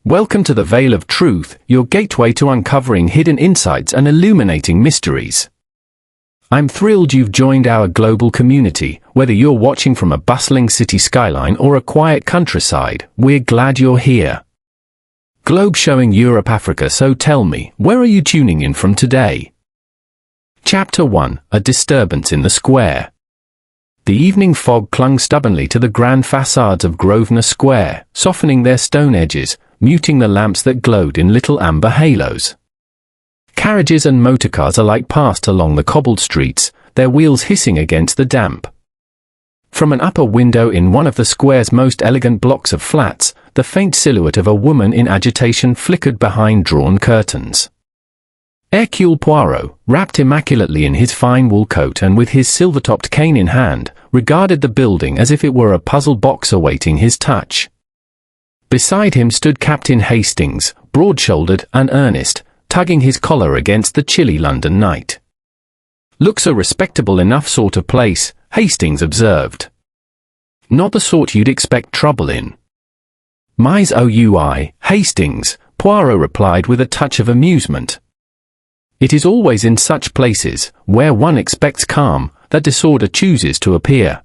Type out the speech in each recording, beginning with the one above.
Welcome to the Veil of Truth, your gateway to uncovering hidden insights and illuminating mysteries. I'm thrilled you've joined our global community. Whether you're watching from a bustling city skyline or a quiet countryside, we're glad you're here. Globe showing Europe, Africa, so tell me, where are you tuning in from today? Chapter 1, A Disturbance in the Square. The evening fog clung stubbornly to the grand facades of Grosvenor Square, softening their stone edges, muting the lamps that glowed in little amber halos. Carriages and motorcars alike passed along the cobbled streets, their wheels hissing against the damp. From an upper window in one of the square's most elegant blocks of flats, the faint silhouette of a woman in agitation flickered behind drawn curtains. Hercule Poirot, wrapped immaculately in his fine wool coat and with his silver-topped cane in hand, regarded the building as if it were a puzzle box awaiting his touch. Beside him stood Captain Hastings, broad-shouldered and earnest, tugging his collar against the chilly London night. "Looks a respectable enough sort of place," Hastings observed. "Not the sort you'd expect trouble in." "My's OUI, Hastings," Poirot replied with a touch of amusement. "It is always in such places, where one expects calm, that disorder chooses to appear.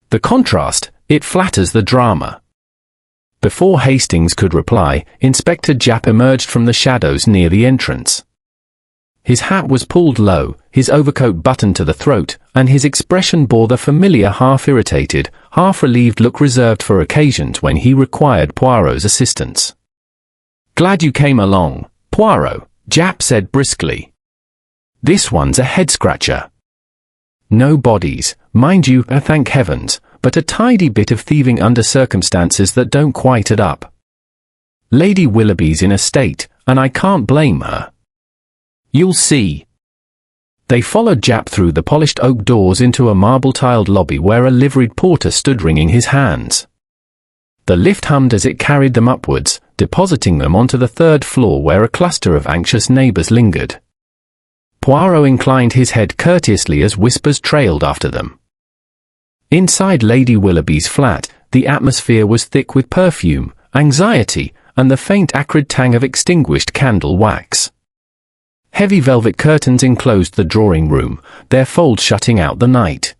The contrast, it flatters the drama." Before Hastings could reply, Inspector Japp emerged from the shadows near the entrance. His hat was pulled low, his overcoat buttoned to the throat, and his expression bore the familiar half-irritated, half-relieved look reserved for occasions when he required Poirot's assistance. "Glad you came along, Poirot," Japp said briskly. "This one's a head-scratcher. No bodies, mind you, thank heavens, but a tidy bit of thieving under circumstances that don't quite add up. Lady Willoughby's in a state, and I can't blame her. You'll see." They followed Japp through the polished oak doors into a marble-tiled lobby where a liveried porter stood wringing his hands. The lift hummed as it carried them upwards, depositing them onto the third floor where a cluster of anxious neighbours lingered. Poirot inclined his head courteously as whispers trailed after them. Inside Lady Willoughby's flat, the atmosphere was thick with perfume, anxiety, and the faint acrid tang of extinguished candle wax. Heavy velvet curtains enclosed the drawing room, their folds shutting out the night.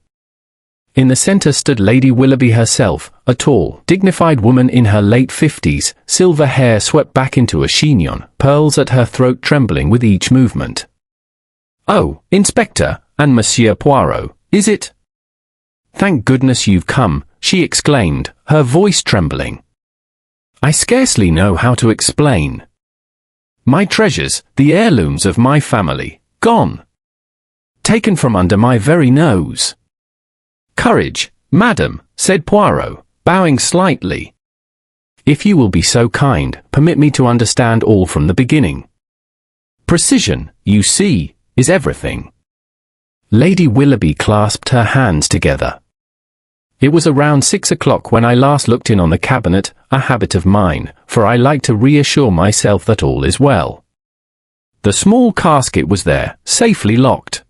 In the centre stood Lady Willoughby herself, a tall, dignified woman in her late 50s, silver hair swept back into a chignon, pearls at her throat trembling with each movement. "Oh, Inspector, and Monsieur Poirot, is it? Thank goodness you've come," she exclaimed, her voice trembling. "I scarcely know how to explain. My treasures, the heirlooms of my family, gone. Taken from under my very nose." "Courage, madam," said Poirot, bowing slightly. "If you will be so kind, permit me to understand all from the beginning. Precision, you see, is everything." Lady Willoughby clasped her hands together. "It was around 6 o'clock when I last looked in on the cabinet, a habit of mine, for I like to reassure myself that all is well. The small casket was there, safely locked.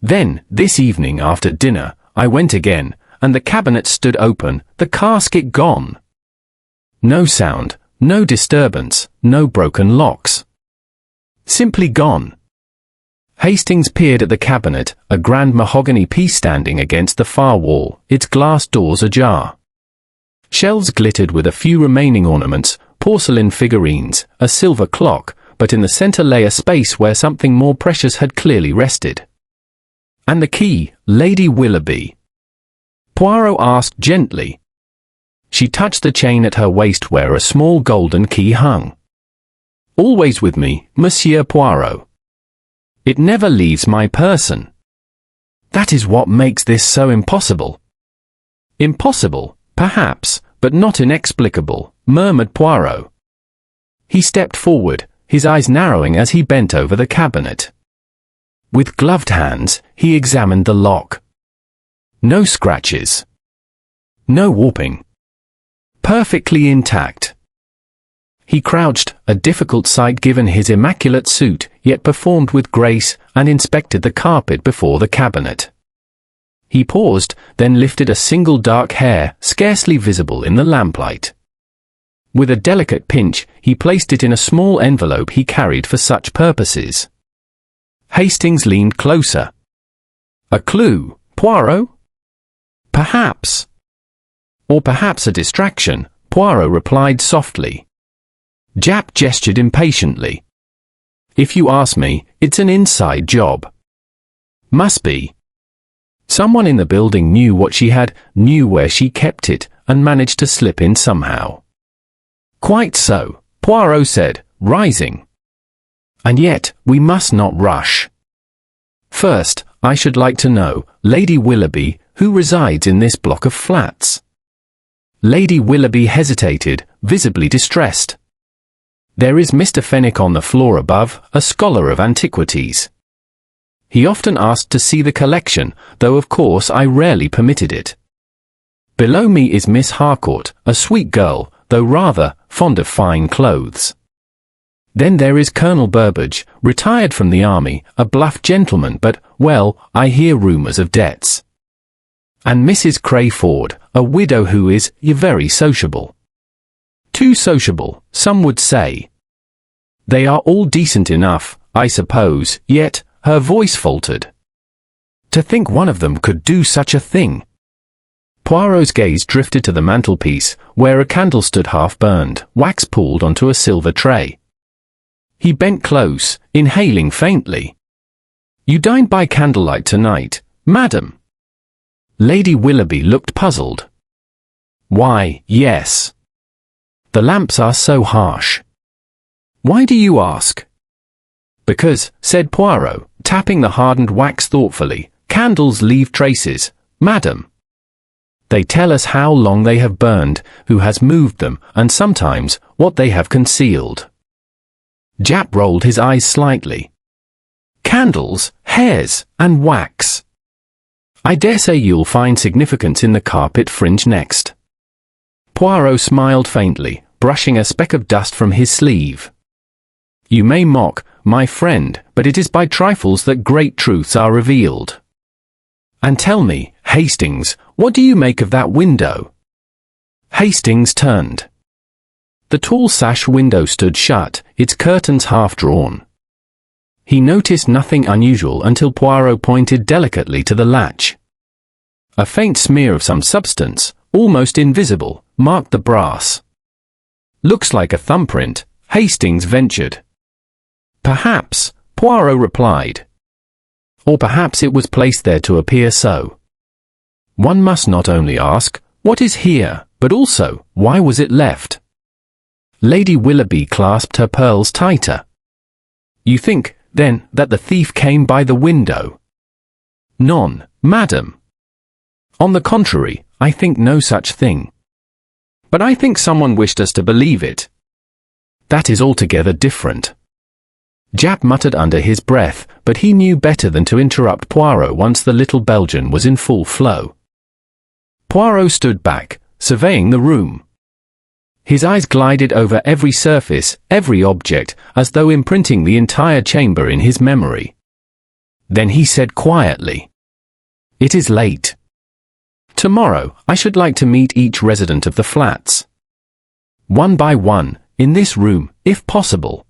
Then, this evening after dinner, I went again, and the cabinet stood open, the casket gone. No sound, no disturbance, no broken locks. Simply gone." Hastings peered at the cabinet, a grand mahogany piece standing against the far wall, its glass doors ajar. Shelves glittered with a few remaining ornaments, porcelain figurines, a silver clock, but in the centre lay a space where something more precious had clearly rested. "And the key, Lady Willoughby?" Poirot asked gently. She touched the chain at her waist where a small golden key hung. "Always with me, Monsieur Poirot. It never leaves my person. That is what makes this so impossible." "Impossible, perhaps, but not inexplicable," murmured Poirot. He stepped forward, his eyes narrowing as he bent over the cabinet. With gloved hands, he examined the lock. No scratches. No warping. Perfectly intact. He crouched, a difficult sight given his immaculate suit, yet performed with grace, and inspected the carpet before the cabinet. He paused, then lifted a single dark hair, scarcely visible in the lamplight. With a delicate pinch, he placed it in a small envelope he carried for such purposes. Hastings leaned closer. A clue, Poirot? Perhaps. Or perhaps a distraction, Poirot replied softly. Japp gestured impatiently. If you ask me, it's an inside job. Must be. Someone in the building knew what she had, knew where she kept it, and managed to slip in somehow. Quite so, Poirot said, rising. And yet, we must not rush. First, I should like to know, Lady Willoughby, who resides in this block of flats. Lady Willoughby hesitated, visibly distressed. There is Mr. Fenwick on the floor above, a scholar of antiquities. He often asked to see the collection, though of course I rarely permitted it. Below me is Miss Harcourt, a sweet girl, though rather fond of fine clothes. Then there is Colonel Burbage, retired from the army, a bluff gentleman, but, well, I hear rumours of debts. And Mrs. Crayford, a widow who is very sociable. Too sociable, some would say. They are all decent enough, I suppose, yet, her voice faltered. To think one of them could do such a thing. Poirot's gaze drifted to the mantelpiece, where a candle stood half-burned, wax pooled onto a silver tray. He bent close, inhaling faintly. You dined by candlelight tonight, madam? Lady Willoughby looked puzzled. Why, yes. The lamps are so harsh. Why do you ask? Because, said Poirot, tapping the hardened wax thoughtfully, candles leave traces, madam. They tell us how long they have burned, who has moved them, and sometimes, what they have concealed. Japp rolled his eyes slightly. Candles, hairs, and wax. I dare say you'll find significance in the carpet fringe next. Poirot smiled faintly, brushing a speck of dust from his sleeve. You may mock, my friend, but it is by trifles that great truths are revealed. And tell me, Hastings, what do you make of that window? Hastings turned. The tall sash window stood shut, its curtains half drawn. He noticed nothing unusual until Poirot pointed delicately to the latch. A faint smear of some substance, almost invisible, marked the brass. Looks like a thumbprint, Hastings ventured. Perhaps, Poirot replied. Or perhaps it was placed there to appear so. One must not only ask, what is here, but also, why was it left? Lady Willoughby clasped her pearls tighter. You think, then, that the thief came by the window? None, madam. On the contrary, I think no such thing. But I think someone wished us to believe it. That is altogether different. Japp muttered under his breath, but he knew better than to interrupt Poirot once the little Belgian was in full flow. Poirot stood back, surveying the room. His eyes glided over every surface, every object, as though imprinting the entire chamber in his memory. Then he said quietly, It is late. Tomorrow, I should like to meet each resident of the flats. One by one, in this room, if possible.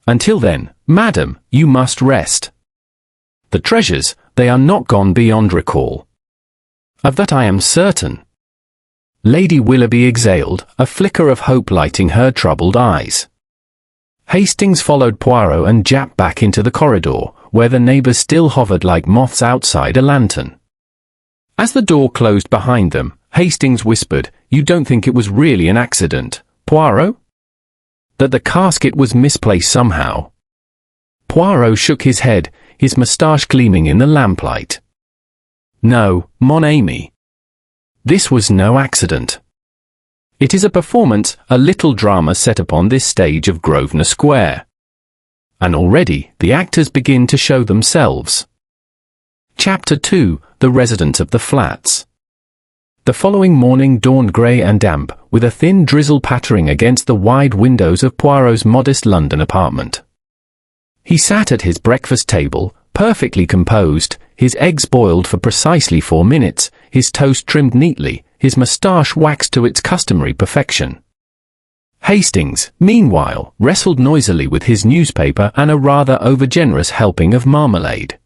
Until then, madam, you must rest. The treasures, they are not gone beyond recall. Of that I am certain. Lady Willoughby exhaled, a flicker of hope lighting her troubled eyes. Hastings followed Poirot and Japp back into the corridor, where the neighbours still hovered like moths outside a lantern. As the door closed behind them, Hastings whispered, You don't think it was really an accident, Poirot? That the casket was misplaced somehow? Poirot shook his head, his moustache gleaming in the lamplight. No, mon ami. This was no accident. It is a performance, a little drama set upon this stage of Grosvenor Square. And already, the actors begin to show themselves. Chapter 2, The Residents of the Flats. The following morning dawned grey and damp, with a thin drizzle pattering against the wide windows of Poirot's modest London apartment. He sat at his breakfast table, perfectly composed, his eggs boiled for precisely 4 minutes, his toast trimmed neatly, his moustache waxed to its customary perfection. Hastings, meanwhile, wrestled noisily with his newspaper and a rather overgenerous helping of marmalade.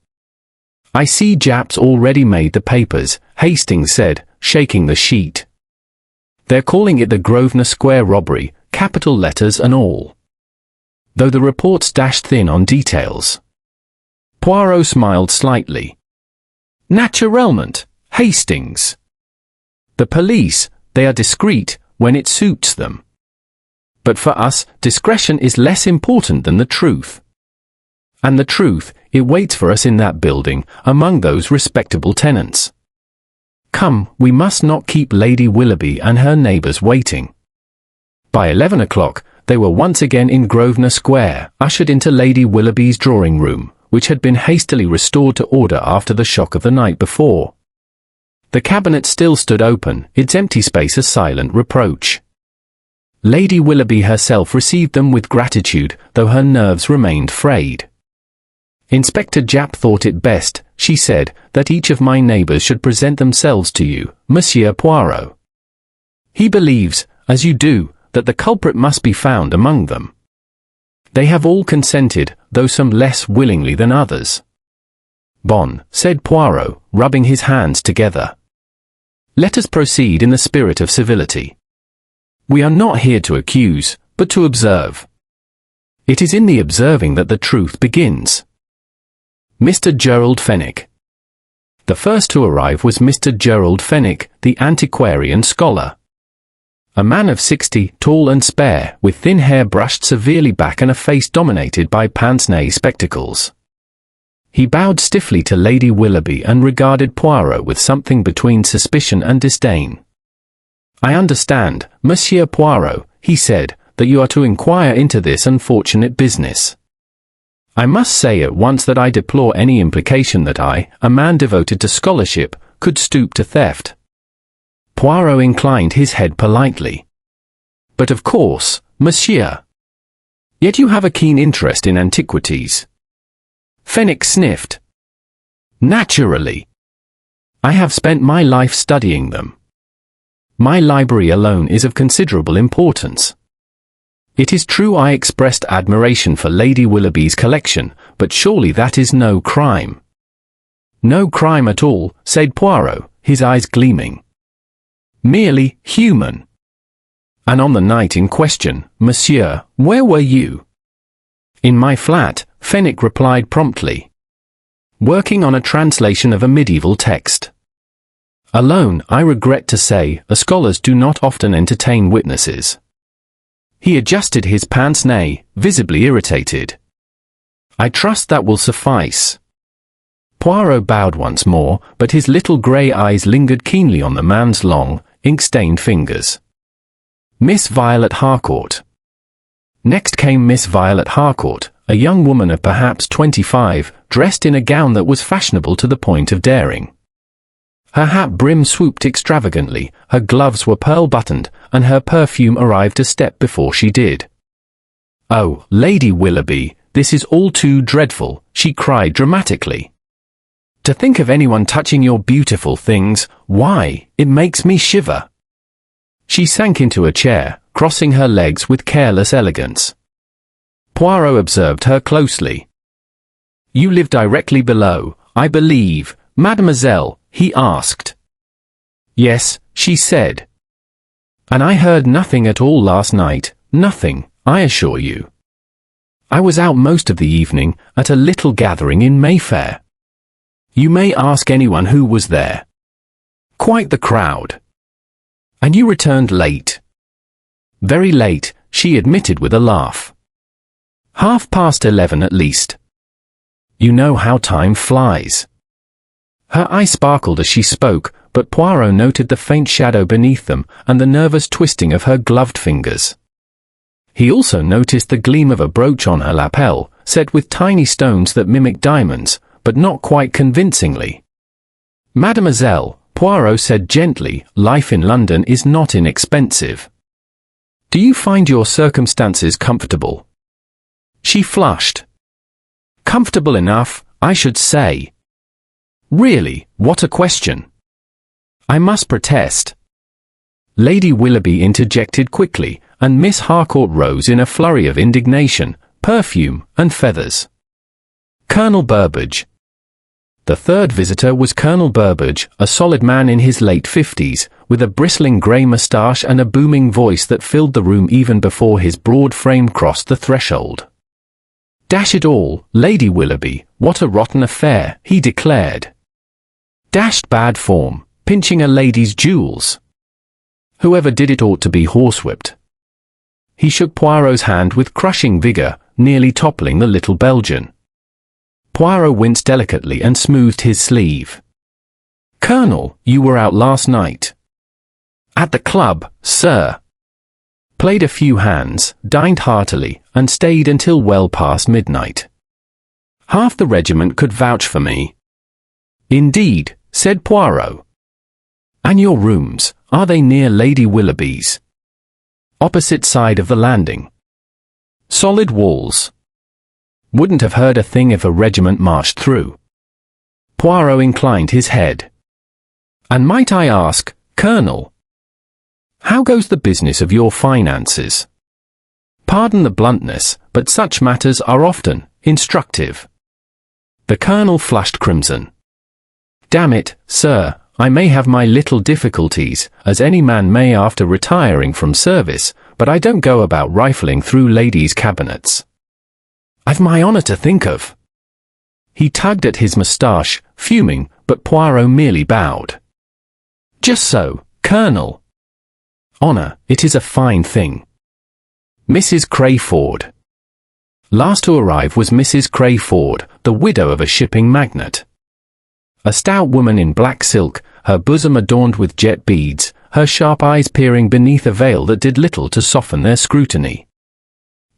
"I see Japs already made the papers," Hastings said, shaking the sheet. "They're calling it the Grosvenor Square robbery, capital letters and all. Though the report's dashed thin on details." Poirot smiled slightly. "Naturellement, Hastings. The police, they are discreet when it suits them. But for us, discretion is less important than the truth. And the truth, it waits for us in that building, among those respectable tenants. Come, we must not keep Lady Willoughby and her neighbours waiting." By 11 o'clock, they were once again in Grosvenor Square, ushered into Lady Willoughby's drawing room, which had been hastily restored to order after the shock of the night before. The cabinet still stood open, its empty space a silent reproach. Lady Willoughby herself received them with gratitude, though her nerves remained frayed. "Inspector Japp thought it best," she said, "that each of my neighbours should present themselves to you, Monsieur Poirot. He believes, as you do, that the culprit must be found among them. They have all consented, though some less willingly than others." "Bon," said Poirot, rubbing his hands together. "Let us proceed in the spirit of civility. We are not here to accuse, but to observe. It is in the observing that the truth begins." Mr. Gerald Fenwick. The first to arrive was Mr. Gerald Fenwick, the antiquarian scholar. A man of 60, tall and spare, with thin hair brushed severely back and a face dominated by pince-nez spectacles. He bowed stiffly to Lady Willoughby and regarded Poirot with something between suspicion and disdain. "I understand, Monsieur Poirot," he said, "that you are to inquire into this unfortunate business. I must say at once that I deplore any implication that I, a man devoted to scholarship, could stoop to theft." Poirot inclined his head politely. "But of course, monsieur. Yet you have a keen interest in antiquities." Fenwick sniffed. "Naturally. I have spent my life studying them. My library alone is of considerable importance. It is true I expressed admiration for Lady Willoughby's collection, but surely that is no crime." "No crime at all," said Poirot, his eyes gleaming. "Merely human." "And on the night in question, monsieur, where were you?" "In my flat," Fenwick replied promptly. "Working on a translation of a medieval text. Alone, I regret to say, scholars do not often entertain witnesses." He adjusted his pince-nez, visibly irritated. "I trust that will suffice." Poirot bowed once more, but his little grey eyes lingered keenly on the man's long, ink-stained fingers. "Miss Violet Harcourt." Next came Miss Violet Harcourt, a young woman of perhaps 25, dressed in a gown that was fashionable to the point of daring. Her hat brim swooped extravagantly, her gloves were pearl-buttoned, and her perfume arrived a step before she did. "Oh, Lady Willoughby, this is all too dreadful," she cried dramatically. "To think of anyone touching your beautiful things, why, it makes me shiver." She sank into a chair, crossing her legs with careless elegance. Poirot observed her closely. "You live directly below, I believe, mademoiselle?" he asked. "Yes," she said. "And I heard nothing at all last night, nothing, I assure you. I was out most of the evening, at a little gathering in Mayfair. You may ask anyone who was there. Quite the crowd." "And you returned late?" "Very late," she admitted with a laugh. 11:30 at least. You know how time flies." Her eye sparkled as she spoke, but Poirot noted the faint shadow beneath them and the nervous twisting of her gloved fingers. He also noticed the gleam of a brooch on her lapel, set with tiny stones that mimicked diamonds, but not quite convincingly. "Mademoiselle," Poirot said gently, "life in London is not inexpensive. Do you find your circumstances comfortable?" She flushed. "Comfortable enough, I should say." "Really, what a question." "I must protest." Lady Willoughby interjected quickly, and Miss Harcourt rose in a flurry of indignation, perfume, and feathers. Colonel Burbage. The third visitor was Colonel Burbage, a solid man in his late 50s, with a bristling grey moustache and a booming voice that filled the room even before his broad frame crossed the threshold. "Dash it all, Lady Willoughby, what a rotten affair," he declared. "Dashed bad form, pinching a lady's jewels. Whoever did it ought to be horsewhipped." He shook Poirot's hand with crushing vigour, nearly toppling the little Belgian. Poirot winced delicately and smoothed his sleeve. "Colonel, you were out last night." "At the club, sir. Played a few hands, dined heartily, and stayed until well past midnight. Half the regiment could vouch for me." "Indeed," said Poirot. "And your rooms, are they near Lady Willoughby's?" "Opposite side of the landing. Solid walls. Wouldn't have heard a thing if a regiment marched through." Poirot inclined his head. "And might I ask, Colonel, how goes the business of your finances? Pardon the bluntness, but such matters are often instructive." The Colonel flushed crimson. "Damn it, sir, I may have my little difficulties, as any man may after retiring from service, but I don't go about rifling through ladies' cabinets. I've my honour to think of." He tugged at his moustache, fuming, but Poirot merely bowed. "Just so, Colonel. Honour, it is a fine thing. Mrs. Crayford." Last to arrive was Mrs. Crayford, the widow of a shipping magnate. A stout woman in black silk, her bosom adorned with jet beads, her sharp eyes peering beneath a veil that did little to soften their scrutiny.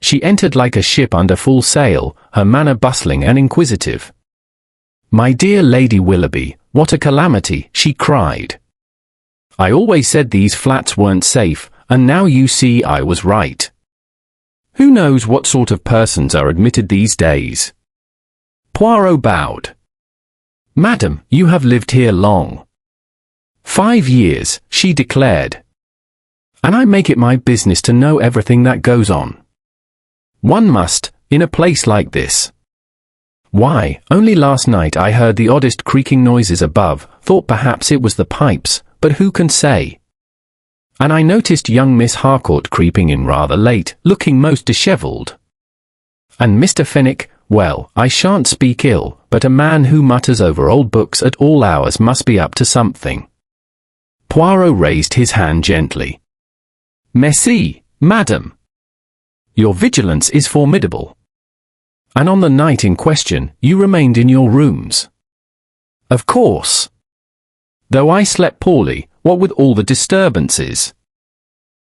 She entered like a ship under full sail, her manner bustling and inquisitive. "My dear Lady Willoughby, what a calamity," she cried. "I always said these flats weren't safe, and now you see I was right. Who knows what sort of persons are admitted these days?" Poirot bowed. "Madam, you have lived here long." "5 years," she declared. "And I make it my business to know everything that goes on. One must, in a place like this. Why, only last night I heard the oddest creaking noises above, thought perhaps it was the pipes, but who can say? And I noticed young Miss Harcourt creeping in rather late, looking most dishevelled. And Mr. Fenwick, well, I shan't speak ill, but a man who mutters over old books at all hours must be up to something." Poirot raised his hand gently. "Merci, madam. Your vigilance is formidable. And on the night in question, you remained in your rooms?" "Of course. Though I slept poorly, what with all the disturbances.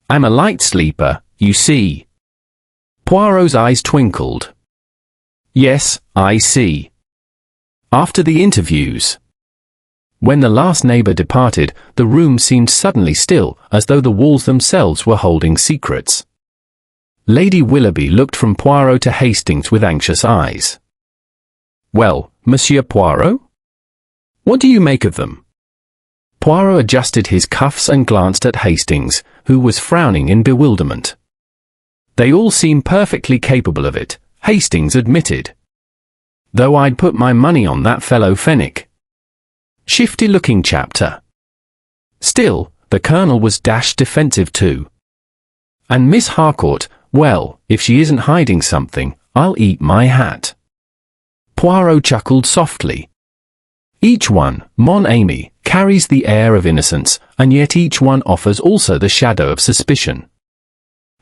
I'm a light sleeper, you see." Poirot's eyes twinkled. "Yes, I see. After the interviews." When the last neighbour departed, the room seemed suddenly still, as though the walls themselves were holding secrets. Lady Willoughby looked from Poirot to Hastings with anxious eyes. "Well, Monsieur Poirot? What do you make of them?" Poirot adjusted his cuffs and glanced at Hastings, who was frowning in bewilderment. "They all seem perfectly capable of it," Hastings admitted. "Though I'd put my money on that fellow Fenwick. Shifty-looking chapter. Still, the Colonel was dashed defensive too. And Miss Harcourt, well, if she isn't hiding something, I'll eat my hat." Poirot chuckled softly. "Each one, mon ami, carries the air of innocence, and yet each one offers also the shadow of suspicion.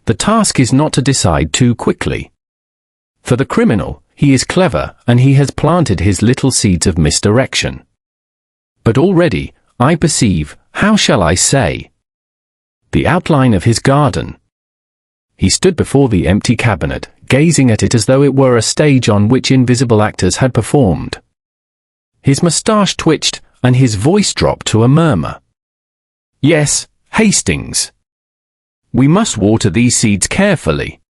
The task is not to decide too quickly. For the criminal, he is clever, and he has planted his little seeds of misdirection. But already, I perceive, how shall I say, the outline of his garden." He stood before the empty cabinet, gazing at it as though it were a stage on which invisible actors had performed. His moustache twitched, and his voice dropped to a murmur. "Yes, Hastings. We must water these seeds carefully.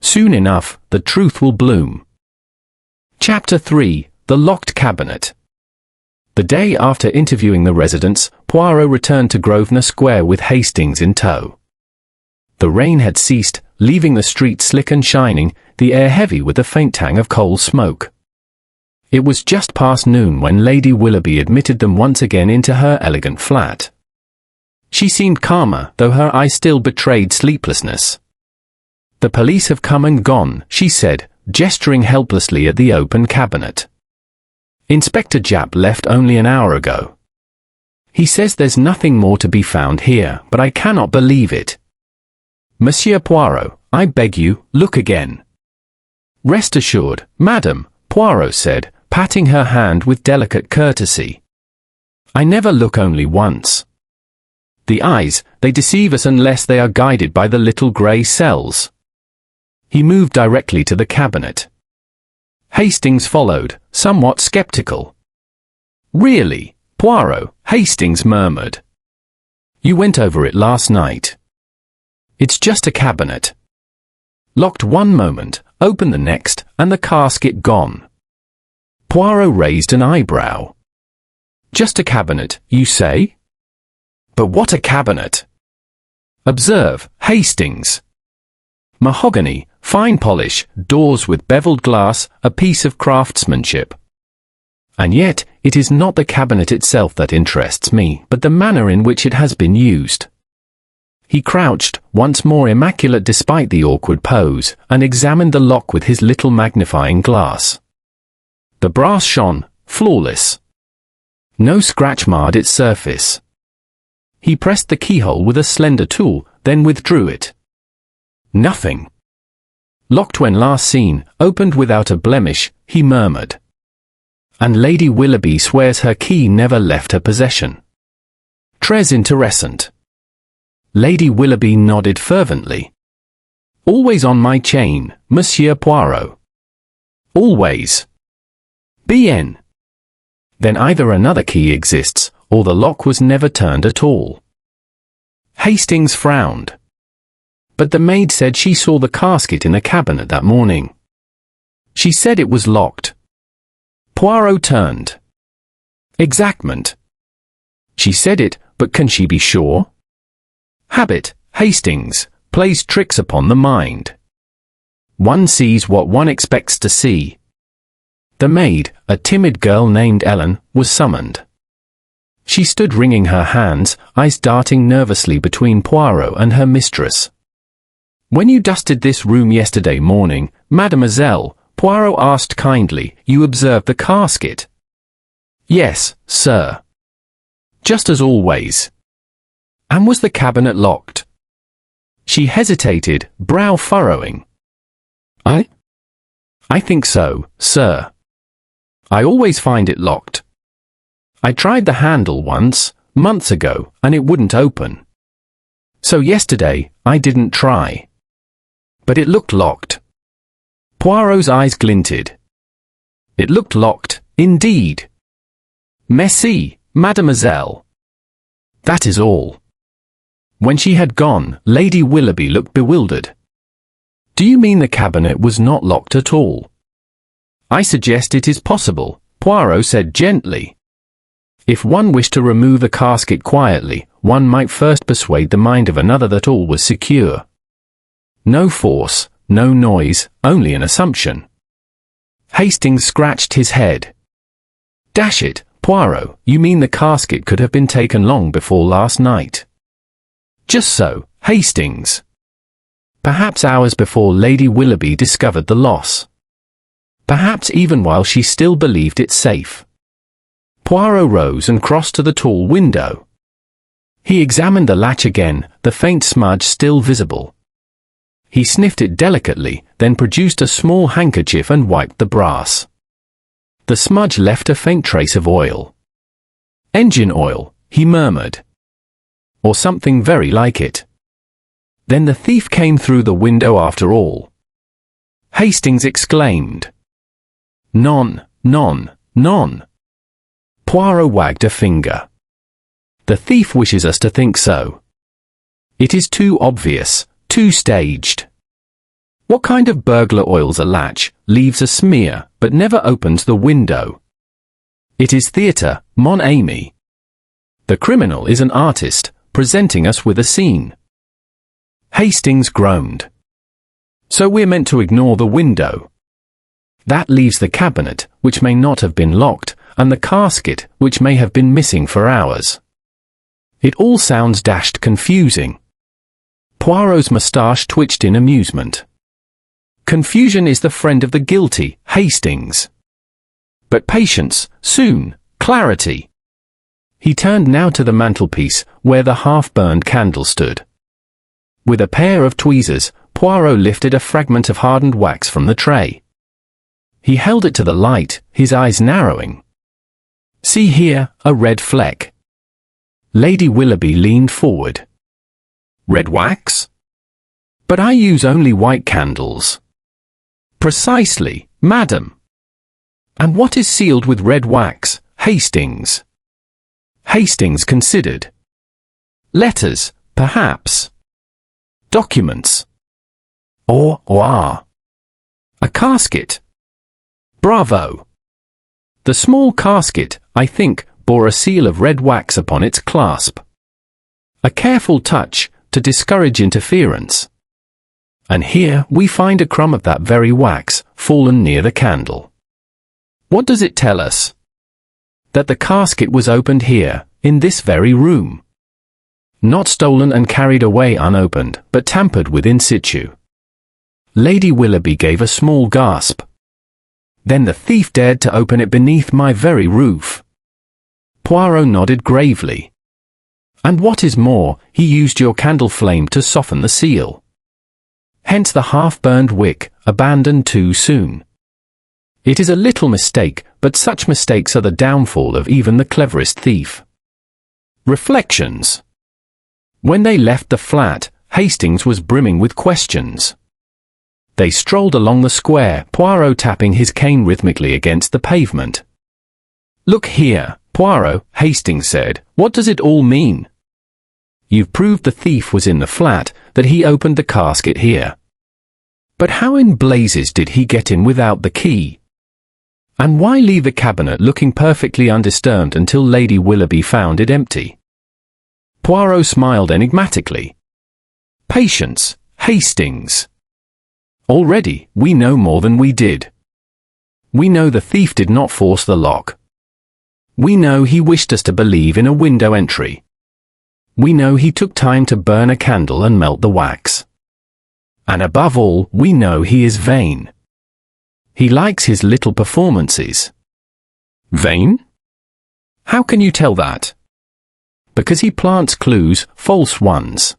Soon enough, the truth will bloom." Chapter 3: The Locked Cabinet. The day after interviewing the residents, Poirot returned to Grosvenor Square with Hastings in tow. The rain had ceased, leaving the street slick and shining, the air heavy with the faint tang of coal smoke. It was just past noon when Lady Willoughby admitted them once again into her elegant flat. She seemed calmer, though her eyes still betrayed sleeplessness. "The police have come and gone," she said, gesturing helplessly at the open cabinet. "Inspector Japp left only an hour ago. He says there's nothing more to be found here, but I cannot believe it. Monsieur Poirot, I beg you, look again." "Rest assured, madam," Poirot said, patting her hand with delicate courtesy. "I never look only once. The eyes, they deceive us unless they are guided by the little grey cells." He moved directly to the cabinet. Hastings followed, somewhat skeptical. "Really, Poirot," Hastings murmured. "You went over it last night. It's just a cabinet. Locked one moment, open the next, and the casket gone." Poirot raised an eyebrow. "Just a cabinet, you say? But what a cabinet! Observe, Hastings. Mahogany, fine polish, doors with beveled glass, a piece of craftsmanship. And yet, it is not the cabinet itself that interests me, but the manner in which it has been used." He crouched, once more immaculate despite the awkward pose, and examined the lock with his little magnifying glass. The brass shone, flawless. No scratch marred its surface. He pressed the keyhole with a slender tool, then withdrew it. Nothing. "Locked when last seen, opened without a blemish," he murmured. "And Lady Willoughby swears her key never left her possession. Très intéressant." Lady Willoughby nodded fervently. "Always on my chain, Monsieur Poirot." "Always." "Bien. Then either another key exists, or the lock was never turned at all." Hastings frowned. "But the maid said she saw the casket in the cabinet that morning. She said it was locked." Poirot turned. "Exactement. She said it, but can she be sure? Habit, Hastings, plays tricks upon the mind. One sees what one expects to see." The maid, a timid girl named Ellen, was summoned. She stood wringing her hands, eyes darting nervously between Poirot and her mistress. "When you dusted this room yesterday morning, mademoiselle," Poirot asked kindly, "you observed the casket?" "Yes, sir." "Just as always." "And was the cabinet locked?" She hesitated, brow furrowing. I think so, sir. I always find it locked. I tried the handle once, months ago, and it wouldn't open. So yesterday, I didn't try. But it looked locked." Poirot's eyes glinted. "It looked locked, indeed." "Merci, mademoiselle." "That is all." When she had gone, Lady Willoughby looked bewildered. "Do you mean the cabinet was not locked at all?" "I suggest it is possible," Poirot said gently. "If one wished to remove the casket quietly, one might first persuade the mind of another that all was secure. No force, no noise, only an assumption." Hastings scratched his head. "Dash it, Poirot, you mean the casket could have been taken long before last night?" "Just so, Hastings. Perhaps hours before Lady Willoughby discovered the loss. Perhaps even while she still believed it safe." Poirot rose and crossed to the tall window. He examined the latch again, the faint smudge still visible. He sniffed it delicately, then produced a small handkerchief and wiped the brass. The smudge left a faint trace of oil. "Engine oil," he murmured. "Or something very like it. Then the thief came through the window after all." Hastings exclaimed. "Non, non, non." Poirot wagged a finger. "The thief wishes us to think so. It is too obvious, too staged. What kind of burglar oils a latch, leaves a smear, but never opens the window? It is theatre, mon ami. The criminal is an artist, presenting us with a scene. Hastings groaned. So we're meant to ignore the window. That leaves the cabinet, which may not have been locked, and the casket, which may have been missing for hours. It all sounds dashed confusing. Poirot's moustache twitched in amusement. Confusion is the friend of the guilty, Hastings. But patience, soon, clarity. He turned now to the mantelpiece, where the half-burned candle stood. With a pair of tweezers, Poirot lifted a fragment of hardened wax from the tray. He held it to the light, his eyes narrowing. See here, a red fleck. Lady Willoughby leaned forward. Red wax? But I use only white candles. Precisely, madam. And what is sealed with red wax, Hastings? Hastings considered. Letters, perhaps. Documents. Or a casket. Bravo. The small casket, I think, bore a seal of red wax upon its clasp. A careful touch, to discourage interference. And here we find a crumb of that very wax, fallen near the candle. What does it tell us? That the casket was opened here, in this very room. Not stolen and carried away unopened, but tampered with in situ. Lady Willoughby gave a small gasp. Then the thief dared to open it beneath my very roof. Poirot nodded gravely. And what is more, he used your candle flame to soften the seal. Hence the half-burned wick, abandoned too soon. It is a little mistake, but such mistakes are the downfall of even the cleverest thief. Reflections. When they left the flat, Hastings was brimming with questions. They strolled along the square, Poirot tapping his cane rhythmically against the pavement. Look here, Poirot, Hastings said, what does it all mean? You've proved the thief was in the flat, that he opened the casket here. But how in blazes did he get in without the key? And why leave the cabinet looking perfectly undisturbed until Lady Willoughby found it empty? Poirot smiled enigmatically. Patience, Hastings. Already, we know more than we did. We know the thief did not force the lock. We know he wished us to believe in a window entry. We know he took time to burn a candle and melt the wax. And above all, we know he is vain. He likes his little performances. Vain? How can you tell that? Because he plants clues, false ones.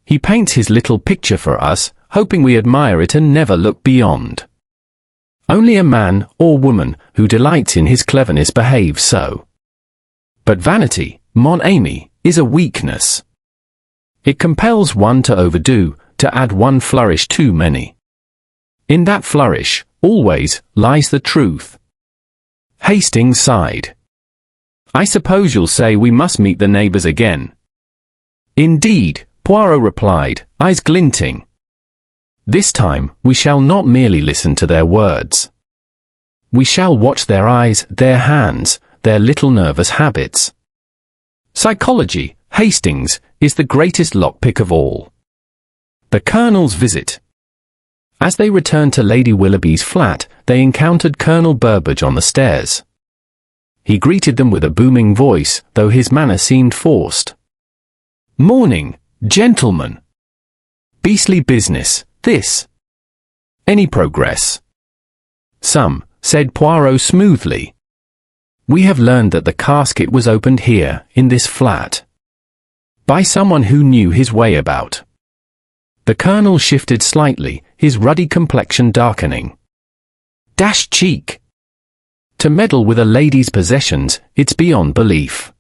He paints his little picture for us, hoping we admire it and never look beyond. Only a man, or woman, who delights in his cleverness behaves so. But vanity, mon ami, is a weakness. It compels one to overdo, to add one flourish too many. In that flourish, always, lies the truth. Hastings sighed. I suppose you'll say we must meet the neighbours again. Indeed, Poirot replied, eyes glinting. This time, we shall not merely listen to their words. We shall watch their eyes, their hands, their little nervous habits. Psychology, Hastings, is the greatest lockpick of all. The Colonel's visit. As they returned to Lady Willoughby's flat, they encountered Colonel Burbage on the stairs. He greeted them with a booming voice, though his manner seemed forced. Morning, gentlemen. Beastly business, this. Any progress? Some, said Poirot smoothly. We have learned that the casket was opened here, in this flat. By someone who knew his way about. The Colonel shifted slightly, his ruddy complexion darkening. Dashed cheek. To meddle with a lady's possessions, it's beyond belief.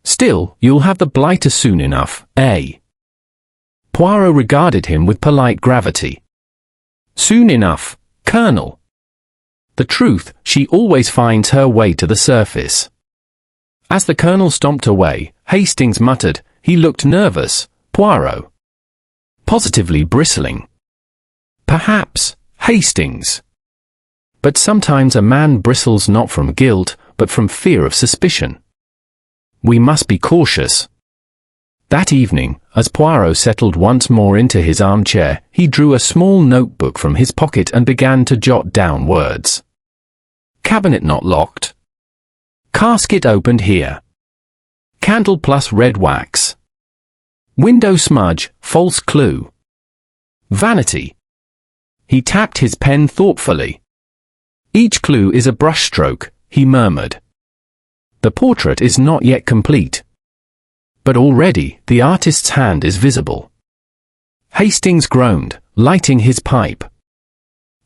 Still, you'll have the blighter soon enough, eh? Poirot regarded him with polite gravity. Soon enough, Colonel. The truth, she always finds her way to the surface. As the Colonel stomped away, Hastings muttered, he looked nervous, Poirot. Positively bristling. Perhaps, Hastings. But sometimes a man bristles not from guilt, but from fear of suspicion. We must be cautious. That evening, as Poirot settled once more into his armchair, he drew a small notebook from his pocket and began to jot down words. Cabinet not locked. Casket opened here. Candle plus red wax. Window smudge, false clue. Vanity. He tapped his pen thoughtfully. Each clue is a brushstroke, he murmured. The portrait is not yet complete. But already, the artist's hand is visible. Hastings groaned, lighting his pipe.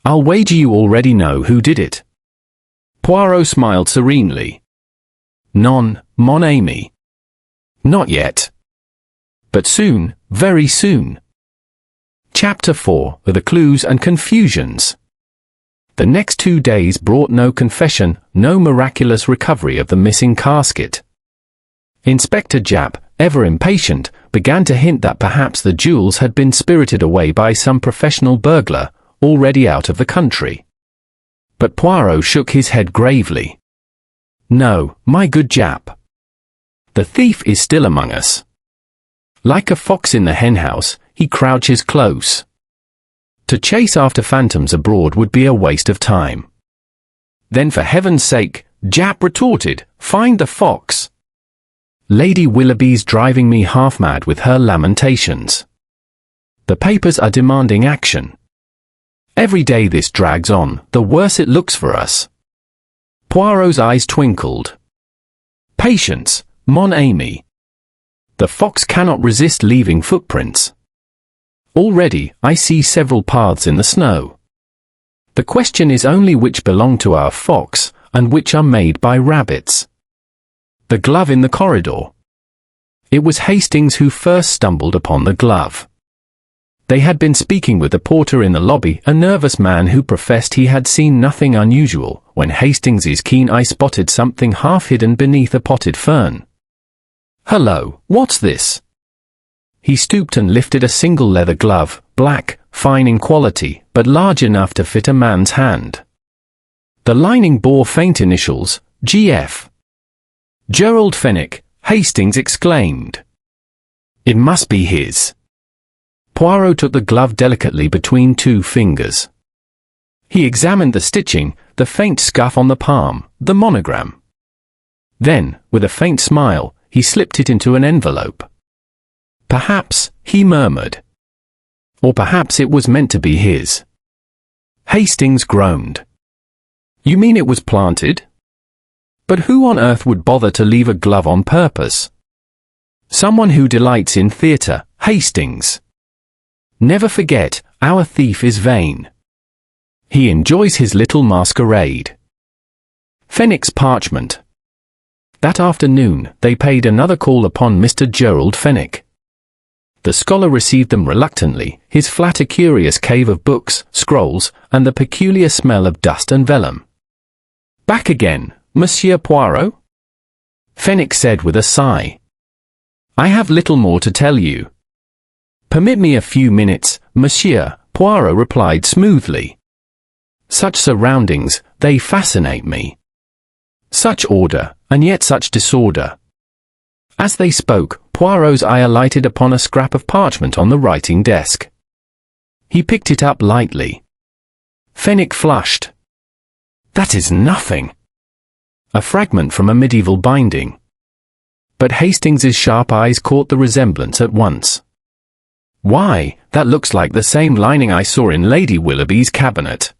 I'll wager you already know who did it. Poirot smiled serenely. Non, mon ami. Not yet. But soon, very soon. Chapter 4. The Clues and Confusions. The next 2 days brought no confession, no miraculous recovery of the missing casket. Inspector Japp, ever impatient, began to hint that perhaps the jewels had been spirited away by some professional burglar, already out of the country. But Poirot shook his head gravely. No, my good Japp. The thief is still among us. Like a fox in the henhouse, he crouches close. To chase after phantoms abroad would be a waste of time. Then for heaven's sake, Japp retorted, find the fox. Lady Willoughby's driving me half mad with her lamentations. The papers are demanding action. Every day this drags on, the worse it looks for us. Poirot's eyes twinkled. Patience, mon ami. The fox cannot resist leaving footprints. Already, I see several paths in the snow. The question is only which belong to our fox, and which are made by rabbits. The glove in the corridor. It was Hastings who first stumbled upon the glove. They had been speaking with the porter in the lobby, a nervous man who professed he had seen nothing unusual, when Hastings's keen eye spotted something half hidden beneath a potted fern. Hello, what's this? He stooped and lifted a single leather glove, black, fine in quality, but large enough to fit a man's hand. The lining bore faint initials, G.F. Gerald Fenwick, Hastings exclaimed. It must be his. Poirot took the glove delicately between 2 fingers. He examined the stitching, the faint scuff on the palm, the monogram. Then, with a faint smile, he slipped it into an envelope. Perhaps, he murmured. Or perhaps it was meant to be his. Hastings groaned. You mean it was planted? But who on earth would bother to leave a glove on purpose? Someone who delights in theatre, Hastings. Never forget, our thief is vain. He enjoys his little masquerade. Fenwick's parchment. That afternoon, they paid another call upon Mr. Gerald Fenwick. The scholar received them reluctantly, his flat a curious cave of books, scrolls, and the peculiar smell of dust and vellum. Back again, Monsieur Poirot? Fenwick said with a sigh. I have little more to tell you. Permit me a few minutes, Monsieur, Poirot replied smoothly. Such surroundings, they fascinate me. Such order, and yet such disorder. As they spoke, Poirot's eye alighted upon a scrap of parchment on the writing desk. He picked it up lightly. Fenwick flushed. That is nothing. A fragment from a medieval binding. But Hastings's sharp eyes caught the resemblance at once. Why, that looks like the same lining I saw in Lady Willoughby's cabinet.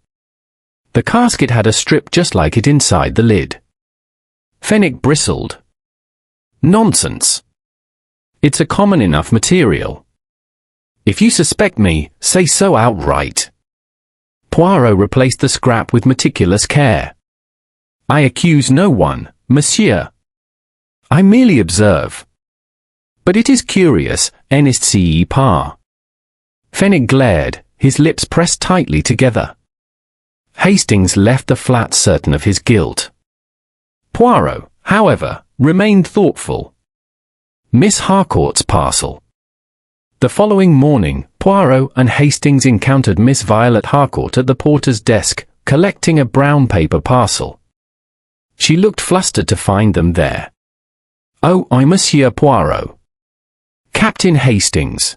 The casket had a strip just like it inside the lid. Fenwick bristled. Nonsense. It's a common enough material. If you suspect me, say so outright. Poirot replaced the scrap with meticulous care. I accuse no one, monsieur. I merely observe. But it is curious, n'est-ce pas? Fenwick glared, his lips pressed tightly together. Hastings left the flat certain of his guilt. Poirot, however, remained thoughtful. Miss Harcourt's parcel. The following morning, Poirot and Hastings encountered Miss Violet Harcourt at the porter's desk, collecting a brown paper parcel. She looked flustered to find them there. "Oh, I, Monsieur Poirot. Captain Hastings.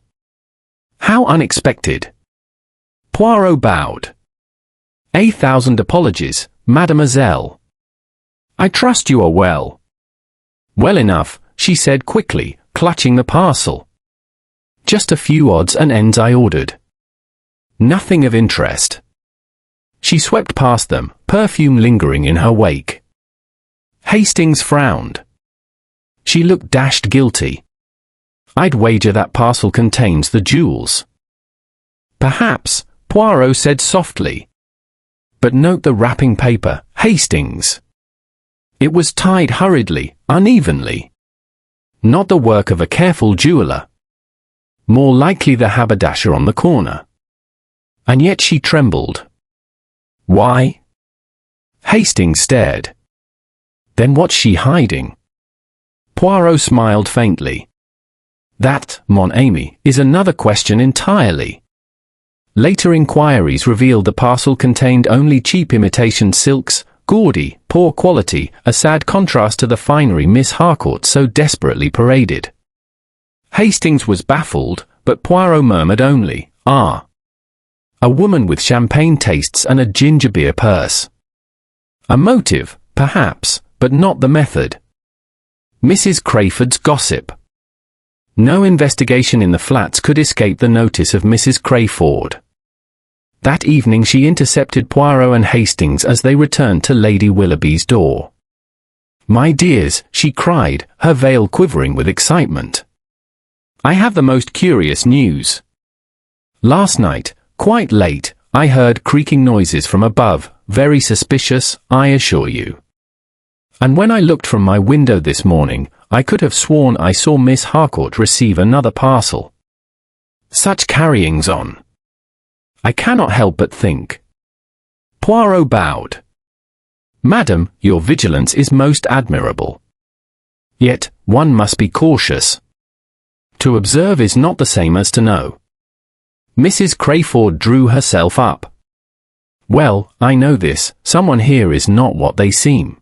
How unexpected." Poirot bowed. "A thousand apologies, mademoiselle. I trust you are well." "Well enough," she said quickly, clutching the parcel. "Just a few odds and ends I ordered. Nothing of interest." She swept past them, perfume lingering in her wake. Hastings frowned. She looked dashed guilty. "I'd wager that parcel contains the jewels." "Perhaps," Poirot said softly. "But note the wrapping paper, Hastings. It was tied hurriedly, unevenly. Not the work of a careful jeweller. More likely the haberdasher on the corner." And yet she trembled. "Why?" Hastings stared. "Then what's she hiding?" Poirot smiled faintly. "That, mon ami, is another question entirely." Later inquiries revealed the parcel contained only cheap imitation silks, gaudy, poor quality, a sad contrast to the finery Miss Harcourt so desperately paraded. Hastings was baffled, but Poirot murmured only, "Ah. A woman with champagne tastes and a ginger beer purse. A motive, perhaps, but not the method. Mrs. Crayford's gossip." No investigation in the flats could escape the notice of Mrs. Crayford. That evening she intercepted Poirot and Hastings as they returned to Lady Willoughby's door. "My dears," she cried, her veil quivering with excitement. "I have the most curious news. Last night, quite late, I heard creaking noises from above, very suspicious, I assure you. And when I looked from my window this morning, I could have sworn I saw Miss Harcourt receive another parcel. Such carryings on. I cannot help but think." Poirot bowed. "Madam, your vigilance is most admirable. Yet, one must be cautious. To observe is not the same as to know." Mrs. Crayford drew herself up. "Well, I know this, someone here is not what they seem.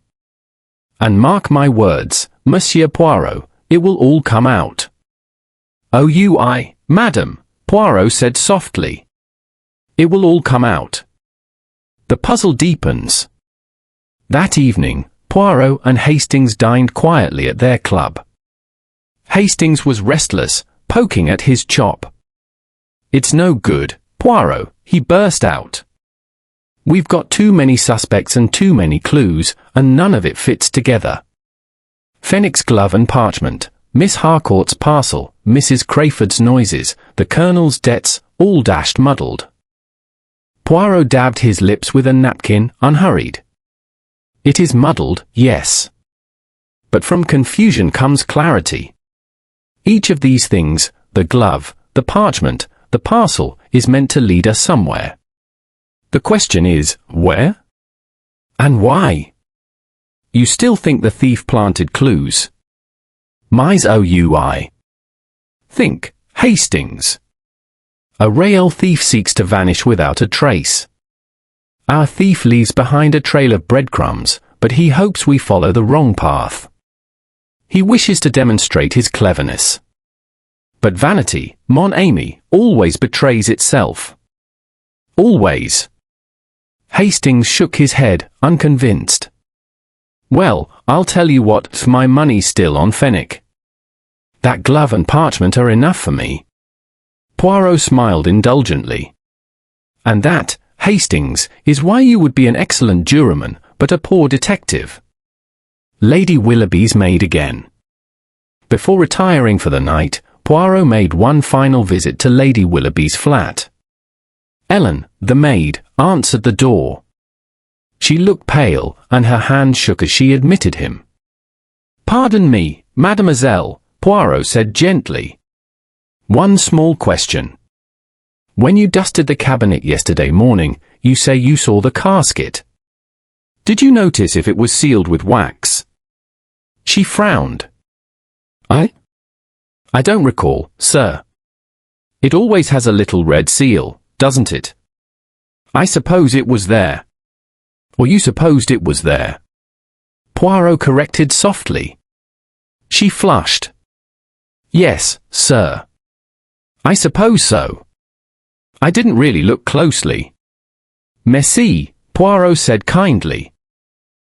And mark my words, Monsieur Poirot, it will all come out." "Oh, madam," Poirot said softly. "It will all come out." The puzzle deepens. That evening, Poirot and Hastings dined quietly at their club. Hastings was restless, poking at his chop. "It's no good, Poirot," he burst out. "We've got too many suspects and too many clues, and none of it fits together. Fenwick's glove and parchment, Miss Harcourt's parcel, Mrs. Crayford's noises, the Colonel's debts, all dashed muddled." Poirot dabbed his lips with a napkin, unhurried. "It is muddled, yes. But from confusion comes clarity. Each of these things, the glove, the parchment, the parcel, is meant to lead us somewhere. The question is, where? And why? You still think the thief planted clues? Mais OUI. Think, Hastings. A real thief seeks to vanish without a trace. Our thief leaves behind a trail of breadcrumbs, but he hopes we follow the wrong path. He wishes to demonstrate his cleverness. But vanity, mon ami, always betrays itself. Always." Hastings shook his head, unconvinced. "Well, I'll tell you what, my money's still on Fenwick. That glove and parchment are enough for me." Poirot smiled indulgently. "And that, Hastings, is why you would be an excellent juryman, but a poor detective." Lady Willoughby's maid again. Before retiring for the night, Poirot made one final visit to Lady Willoughby's flat. Ellen, the maid, answered the door. She looked pale, and her hand shook as she admitted him. "Pardon me, mademoiselle," Poirot said gently. "One small question. When you dusted the cabinet yesterday morning, you say you saw the casket. Did you notice if it was sealed with wax?" She frowned. I don't recall, sir. It always has a little red seal, doesn't it? I suppose it was there. Or you supposed it was there. Poirot corrected softly. She flushed. Yes, sir. I suppose so. I didn't really look closely. Merci, Poirot said kindly.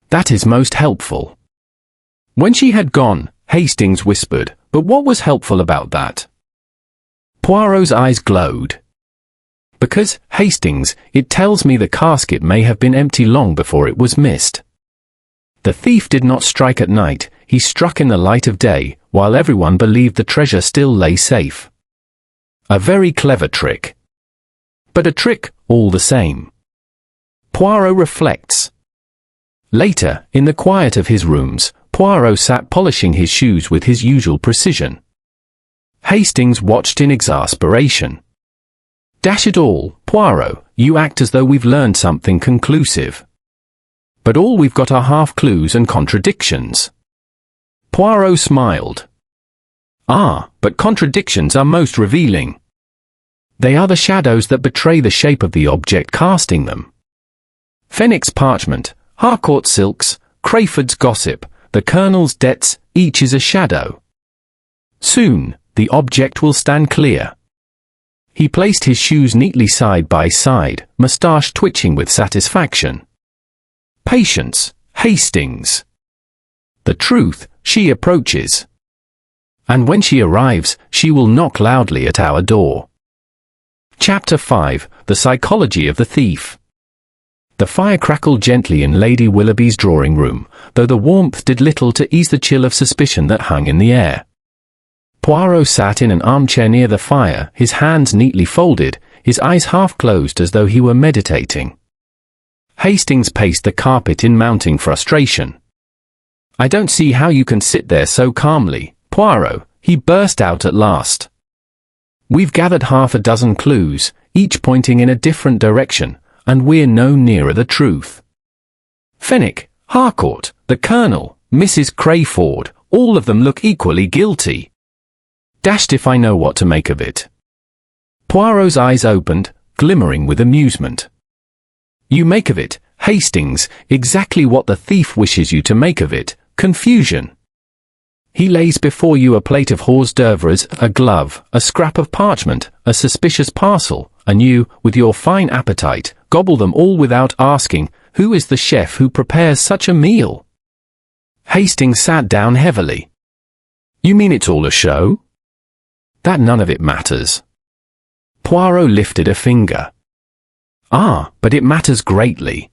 That is most helpful. When she had gone, Hastings whispered, but what was helpful about that? Poirot's eyes glowed. Because, Hastings, it tells me the casket may have been empty long before it was missed. The thief did not strike at night, he struck in the light of day, while everyone believed the treasure still lay safe. A very clever trick. But a trick, all the same. Poirot reflects. Later, in the quiet of his rooms, Poirot sat polishing his shoes with his usual precision. Hastings watched in exasperation. Dash it all, Poirot, you act as though we've learned something conclusive. But all we've got are half-clues and contradictions. Poirot smiled. Ah, but contradictions are most revealing. They are the shadows that betray the shape of the object casting them. Fenwick's parchment, Harcourt's silks, Crayford's gossip, the Colonel's debts, each is a shadow. Soon, the object will stand clear. He placed his shoes neatly side by side, moustache twitching with satisfaction. Patience, Hastings. The truth, she approaches. And when she arrives, she will knock loudly at our door. Chapter 5, The Psychology of the Thief. The fire crackled gently in Lady Willoughby's drawing-room, though the warmth did little to ease the chill of suspicion that hung in the air. Poirot sat in an armchair near the fire, his hands neatly folded, his eyes half closed as though he were meditating. Hastings paced the carpet in mounting frustration. I don't see how you can sit there so calmly, Poirot, he burst out at last. We've gathered half a dozen clues, each pointing in a different direction, and we're no nearer the truth. Fenwick, Harcourt, the Colonel, Mrs. Crayford, all of them look equally guilty. Dashed if I know what to make of it. Poirot's eyes opened, glimmering with amusement. You make of it, Hastings, exactly what the thief wishes you to make of it, confusion. He lays before you a plate of hors d'oeuvres, a glove, a scrap of parchment, a suspicious parcel, and you, with your fine appetite, gobble them all without asking, who is the chef who prepares such a meal? Hastings sat down heavily. You mean it's all a show? That none of it matters. Poirot lifted a finger. Ah, but it matters greatly.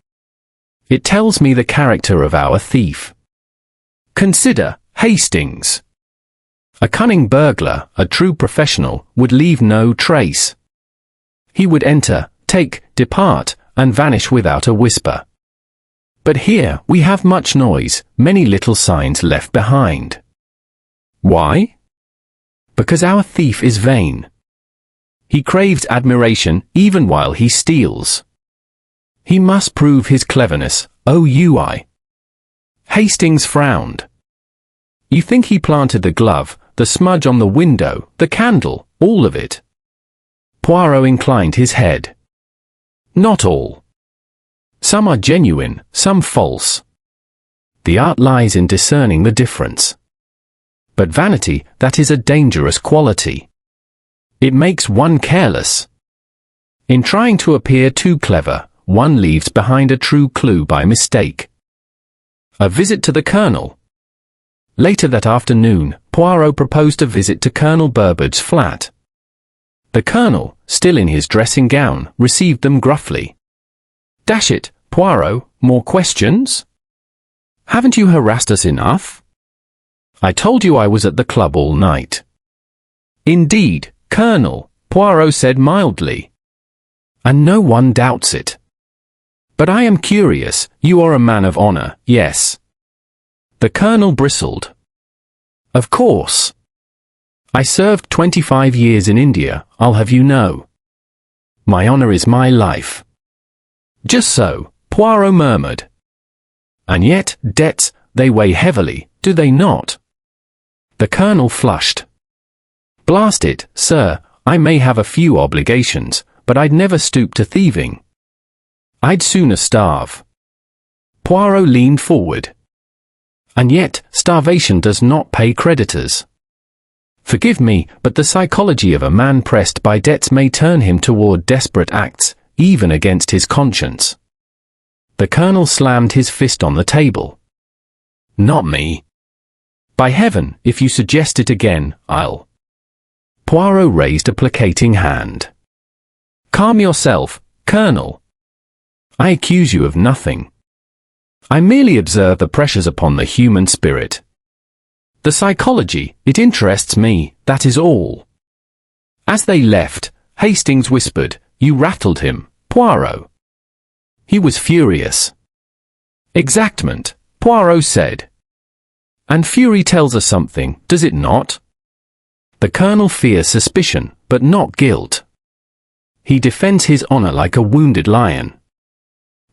It tells me the character of our thief. Consider, Hastings. A cunning burglar, a true professional, would leave no trace. He would enter, take, depart, and vanish without a whisper. But here we have much noise, many little signs left behind. Why? Because our thief is vain. He craves admiration even while he steals. He must prove his cleverness, OUI. Hastings frowned. You think he planted the glove, the smudge on the window, the candle, all of it? Poirot inclined his head. Not all. Some are genuine, some false. The art lies in discerning the difference. But vanity, that is a dangerous quality. It makes one careless. In trying to appear too clever, one leaves behind a true clue by mistake. A visit to the Colonel. Later that afternoon, Poirot proposed a visit to Colonel Burbird's flat. The Colonel, still in his dressing gown, received them gruffly. Dash it, Poirot, more questions? Haven't you harassed us enough? I told you I was at the club all night. Indeed, Colonel, Poirot said mildly. And no one doubts it. But I am curious, you are a man of honor, yes? The Colonel bristled. Of course. I served 25 years in India, I'll have you know. My honor is my life. Just so, Poirot murmured. And yet, debts, they weigh heavily, do they not? The Colonel flushed. Blast it, sir, I may have a few obligations, but I'd never stoop to thieving. I'd sooner starve. Poirot leaned forward. And yet, starvation does not pay creditors. Forgive me, but the psychology of a man pressed by debts may turn him toward desperate acts, even against his conscience. The Colonel slammed his fist on the table. Not me. By heaven, if you suggest it again, I'll... Poirot raised a placating hand. Calm yourself, Colonel. I accuse you of nothing. I merely observe the pressures upon the human spirit. The psychology, it interests me, that is all. As they left, Hastings whispered, "You rattled him, Poirot." He was furious. "Exactement," Poirot said. "And fury tells us something, does it not?" The Colonel fears suspicion, but not guilt. He defends his honor like a wounded lion.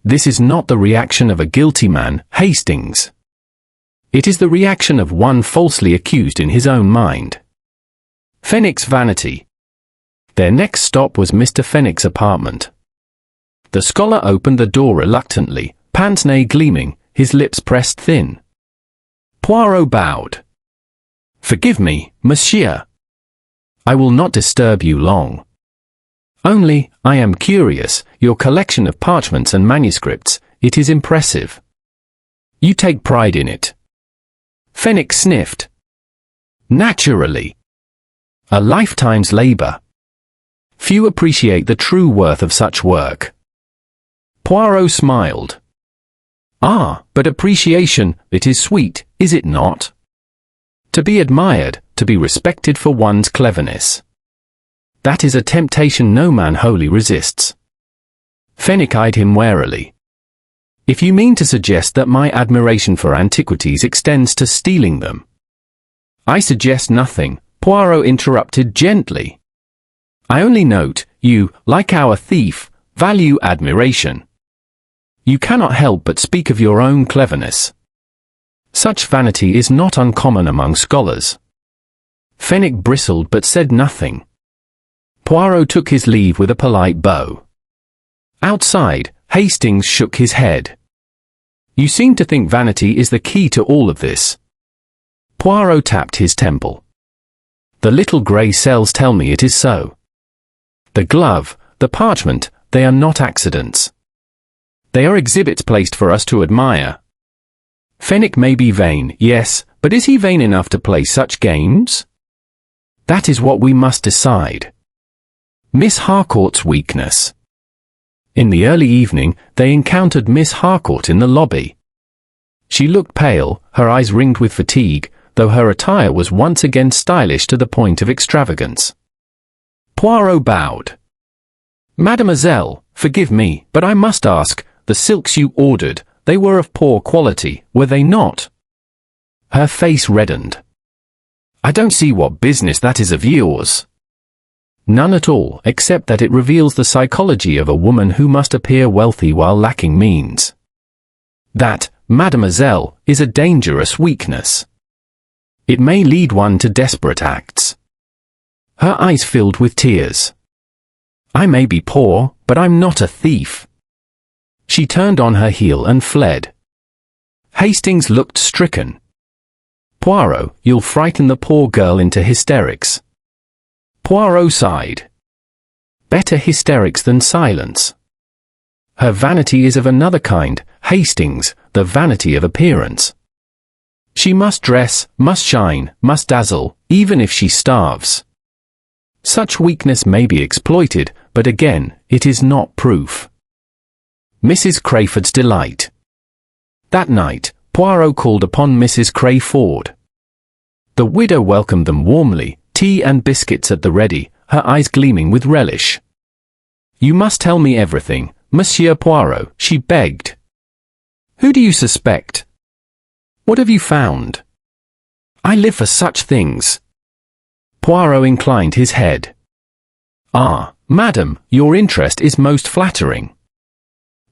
This is not the reaction of a guilty man, Hastings. It is the reaction of one falsely accused in his own mind. Fenwick's vanity. Their next stop was Mr. Fenwick's apartment. The scholar opened the door reluctantly, pince-nez gleaming, his lips pressed thin. Poirot bowed. "Forgive me, monsieur. I will not disturb you long. Only, I am curious, your collection of parchments and manuscripts, it is impressive. You take pride in it." Fenwick sniffed. "Naturally. A lifetime's labor. Few appreciate the true worth of such work." Poirot smiled. "Ah, but appreciation, it is sweet, is it not? To be admired, to be respected for one's cleverness. That is a temptation no man wholly resists." Fenwick eyed him warily. "If you mean to suggest that my admiration for antiquities extends to stealing them—" "I suggest nothing," Poirot interrupted gently. "I only note, you, like our thief, value admiration. You cannot help but speak of your own cleverness. Such vanity is not uncommon among scholars." Fenwick bristled but said nothing. Poirot took his leave with a polite bow. Outside, Hastings shook his head. "You seem to think vanity is the key to all of this." Poirot tapped his temple. "The little grey cells tell me it is so. The glove, the parchment, they are not accidents. They are exhibits placed for us to admire. Fenwick may be vain, yes, but is he vain enough to play such games? That is what we must decide." Miss Harcourt's weakness. In the early evening, they encountered Miss Harcourt in the lobby. She looked pale, her eyes ringed with fatigue, though her attire was once again stylish to the point of extravagance. Poirot bowed. "Mademoiselle, forgive me, but I must ask, the silks you ordered, they were of poor quality, were they not?" Her face reddened. "I don't see what business that is of yours." "None at all, except that it reveals the psychology of a woman who must appear wealthy while lacking means. That, mademoiselle, is a dangerous weakness. It may lead one to desperate acts." Her eyes filled with tears. "I may be poor, but I'm not a thief." She turned on her heel and fled. Hastings looked stricken. "Poirot, you'll frighten the poor girl into hysterics." Poirot sighed. "Better hysterics than silence. Her vanity is of another kind, Hastings, the vanity of appearance. She must dress, must shine, must dazzle, even if she starves. Such weakness may be exploited, but again, it is not proof." Mrs. Crayford's delight. That night, Poirot called upon Mrs. Crayford. The widow welcomed them warmly, tea and biscuits at the ready, her eyes gleaming with relish. "You must tell me everything, Monsieur Poirot," she begged. "Who do you suspect? What have you found? I live for such things." Poirot inclined his head. "Ah, madam, your interest is most flattering.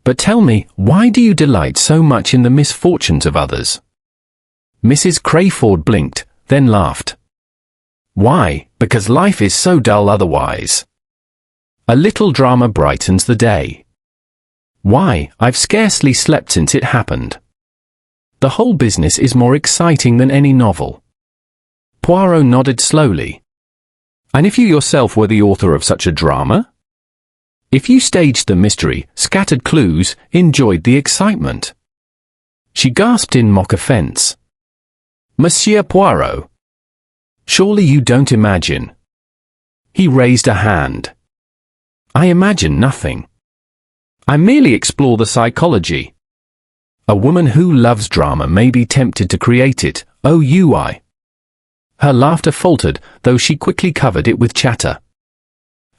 But tell me, why do you delight so much in the misfortunes of others?" Mrs. Crayford blinked, then laughed. "Why, because life is so dull otherwise. A little drama brightens the day. Why, I've scarcely slept since it happened. The whole business is more exciting than any novel. Poirot nodded slowly. And if you yourself were the author of such a drama? If you staged the mystery, scattered clues, enjoyed the excitement? She gasped in mock offense. Monsieur Poirot. Surely you don't imagine. He raised a hand. I imagine nothing. I merely explore the psychology. A woman who loves drama may be tempted to create it, OUI. Her laughter faltered, though she quickly covered it with chatter.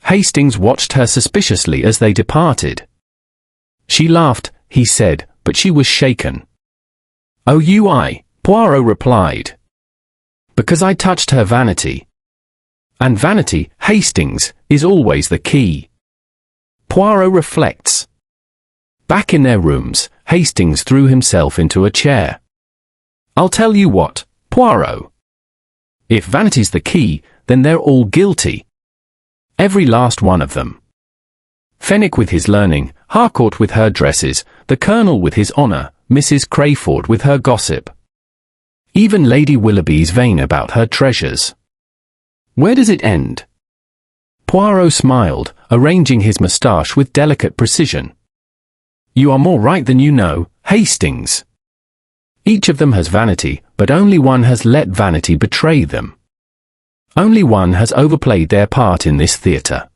Hastings watched her suspiciously as they departed. She laughed, he said, but she was shaken. OUI, Poirot replied. Because I touched her vanity. And vanity, Hastings, is always the key. Poirot reflects. Back in their rooms, Hastings threw himself into a chair. I'll tell you what, Poirot. If vanity's the key, then they're all guilty. Every last one of them. Fenwick with his learning, Harcourt with her dresses, the Colonel with his honour, Mrs. Crayford with her gossip. Even Lady Willoughby's vain about her treasures. Where does it end? Poirot smiled, arranging his moustache with delicate precision. You are more right than you know, Hastings. Each of them has vanity, but only one has let vanity betray them. Only one has overplayed their part in this theatre.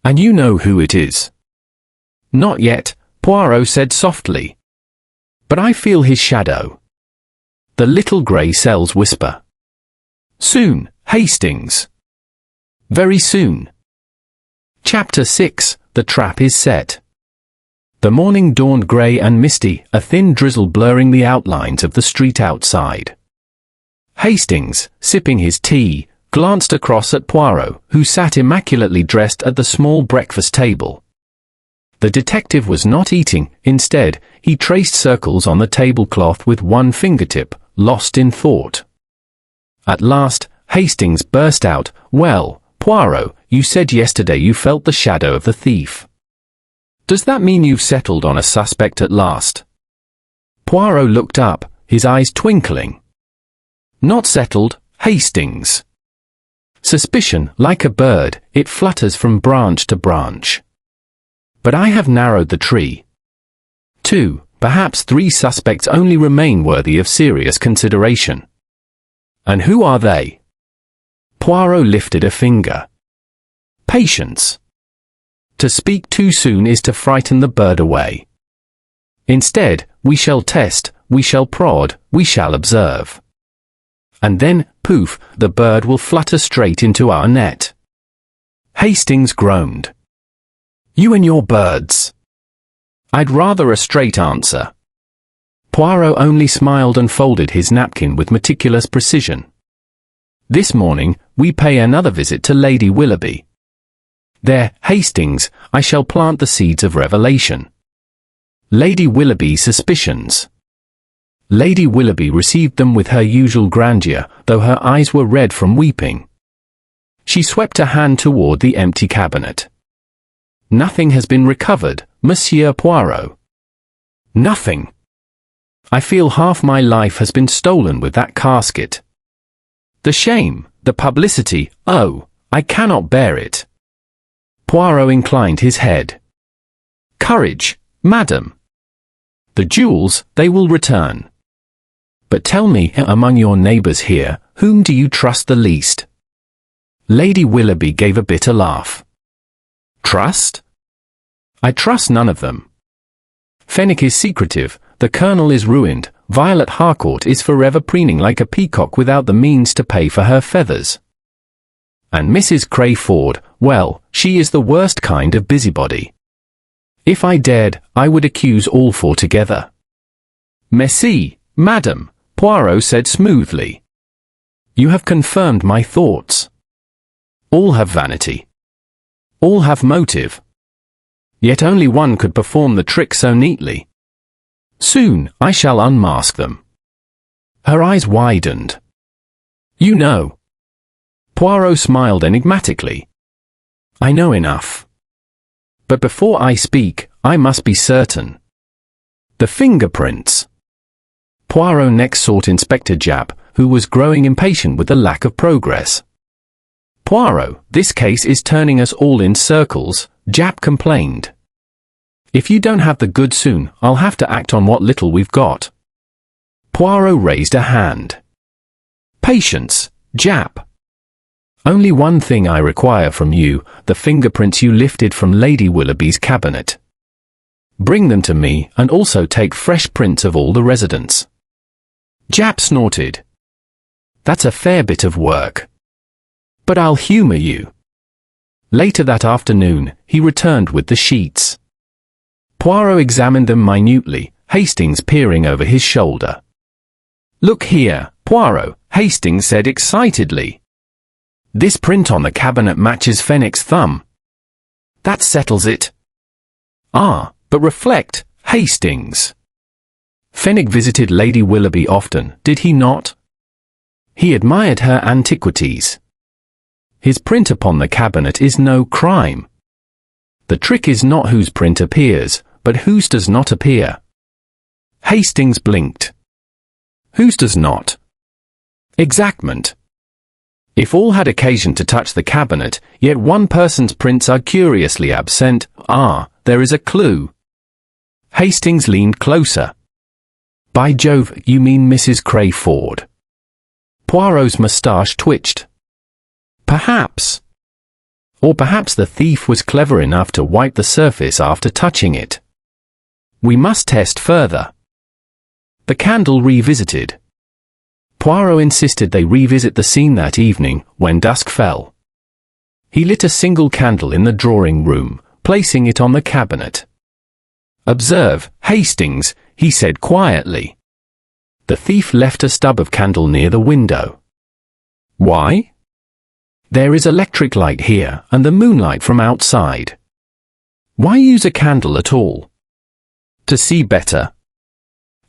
And you know who it is. Not yet, Poirot said softly. But I feel his shadow. The little grey cells whisper. Soon, Hastings. Very soon. Chapter 6, The Trap is Set. The morning dawned grey and misty, a thin drizzle blurring the outlines of the street outside. Hastings, sipping his tea, glanced across at Poirot, who sat immaculately dressed at the small breakfast table. The detective was not eating. Instead, he traced circles on the tablecloth with one fingertip, lost in thought. At last, Hastings burst out, Well, Poirot, you said yesterday you felt the shadow of the thief. Does that mean you've settled on a suspect at last? Poirot looked up, his eyes twinkling. Not settled, Hastings. Suspicion, like a bird, it flutters from branch to branch. But I have narrowed the tree. 2, perhaps 3 suspects only remain worthy of serious consideration. And who are they? Poirot lifted a finger. Patience. To speak too soon is to frighten the bird away. Instead, we shall test, we shall prod, we shall observe. And then, poof, the bird will flutter straight into our net. Hastings groaned. You and your birds. I'd rather a straight answer. Poirot only smiled and folded his napkin with meticulous precision. This morning, we pay another visit to Lady Willoughby. There, Hastings, I shall plant the seeds of revelation. Lady Willoughby's suspicions. Lady Willoughby received them with her usual grandeur, though her eyes were red from weeping. She swept a hand toward the empty cabinet. Nothing has been recovered, Monsieur Poirot. Nothing. I feel half my life has been stolen with that casket. The shame, the publicity, oh, I cannot bear it. Poirot inclined his head. Courage, madam. The jewels, they will return. But tell me, among your neighbours here, whom do you trust the least? Lady Willoughby gave a bitter laugh. Trust? I trust none of them. Fenwick is secretive, the Colonel is ruined, Violet Harcourt is forever preening like a peacock without the means to pay for her feathers. And Mrs. Crayford, well, she is the worst kind of busybody. If I dared, I would accuse all 4 together. Merci, madam, Poirot said smoothly. You have confirmed my thoughts. All have vanity. All have motive. Yet only one could perform the trick so neatly. Soon, I shall unmask them. Her eyes widened. You know. Poirot smiled enigmatically. I know enough. But before I speak, I must be certain. The fingerprints. Poirot next sought Inspector Japp, who was growing impatient with the lack of progress. "Poirot, this case is turning us all in circles," Japp complained. "If you don't have the goods soon, I'll have to act on what little we've got." Poirot raised a hand. "Patience, Japp. Only one thing I require from you, the fingerprints you lifted from Lady Willoughby's cabinet. Bring them to me, and also take fresh prints of all the residents." Japp snorted. "That's a fair bit of work. But I'll humour you." Later that afternoon, he returned with the sheets. Poirot examined them minutely, Hastings peering over his shoulder. "Look here, Poirot," Hastings said excitedly. "This print on the cabinet matches Fenwick's thumb. That settles it." "Ah, but reflect, Hastings. Fenwick visited Lady Willoughby often, did he not? He admired her antiquities. His print upon the cabinet is no crime. The trick is not whose print appears, but whose does not appear." Hastings blinked. "Whose does not?" "Exactment. If all had occasion to touch the cabinet, yet one person's prints are curiously absent, there is a clue." Hastings leaned closer. "By Jove, you mean Mrs. Crayford?" Poirot's moustache twitched. "Perhaps. Or perhaps the thief was clever enough to wipe the surface after touching it. We must test further." The candle revisited. Poirot insisted they revisit the scene that evening, when dusk fell. He lit a single candle in the drawing room, placing it on the cabinet. "Observe, Hastings," he said quietly. "The thief left a stub of candle near the window. Why? There is electric light here, and the moonlight from outside. Why use a candle at all? To see better?"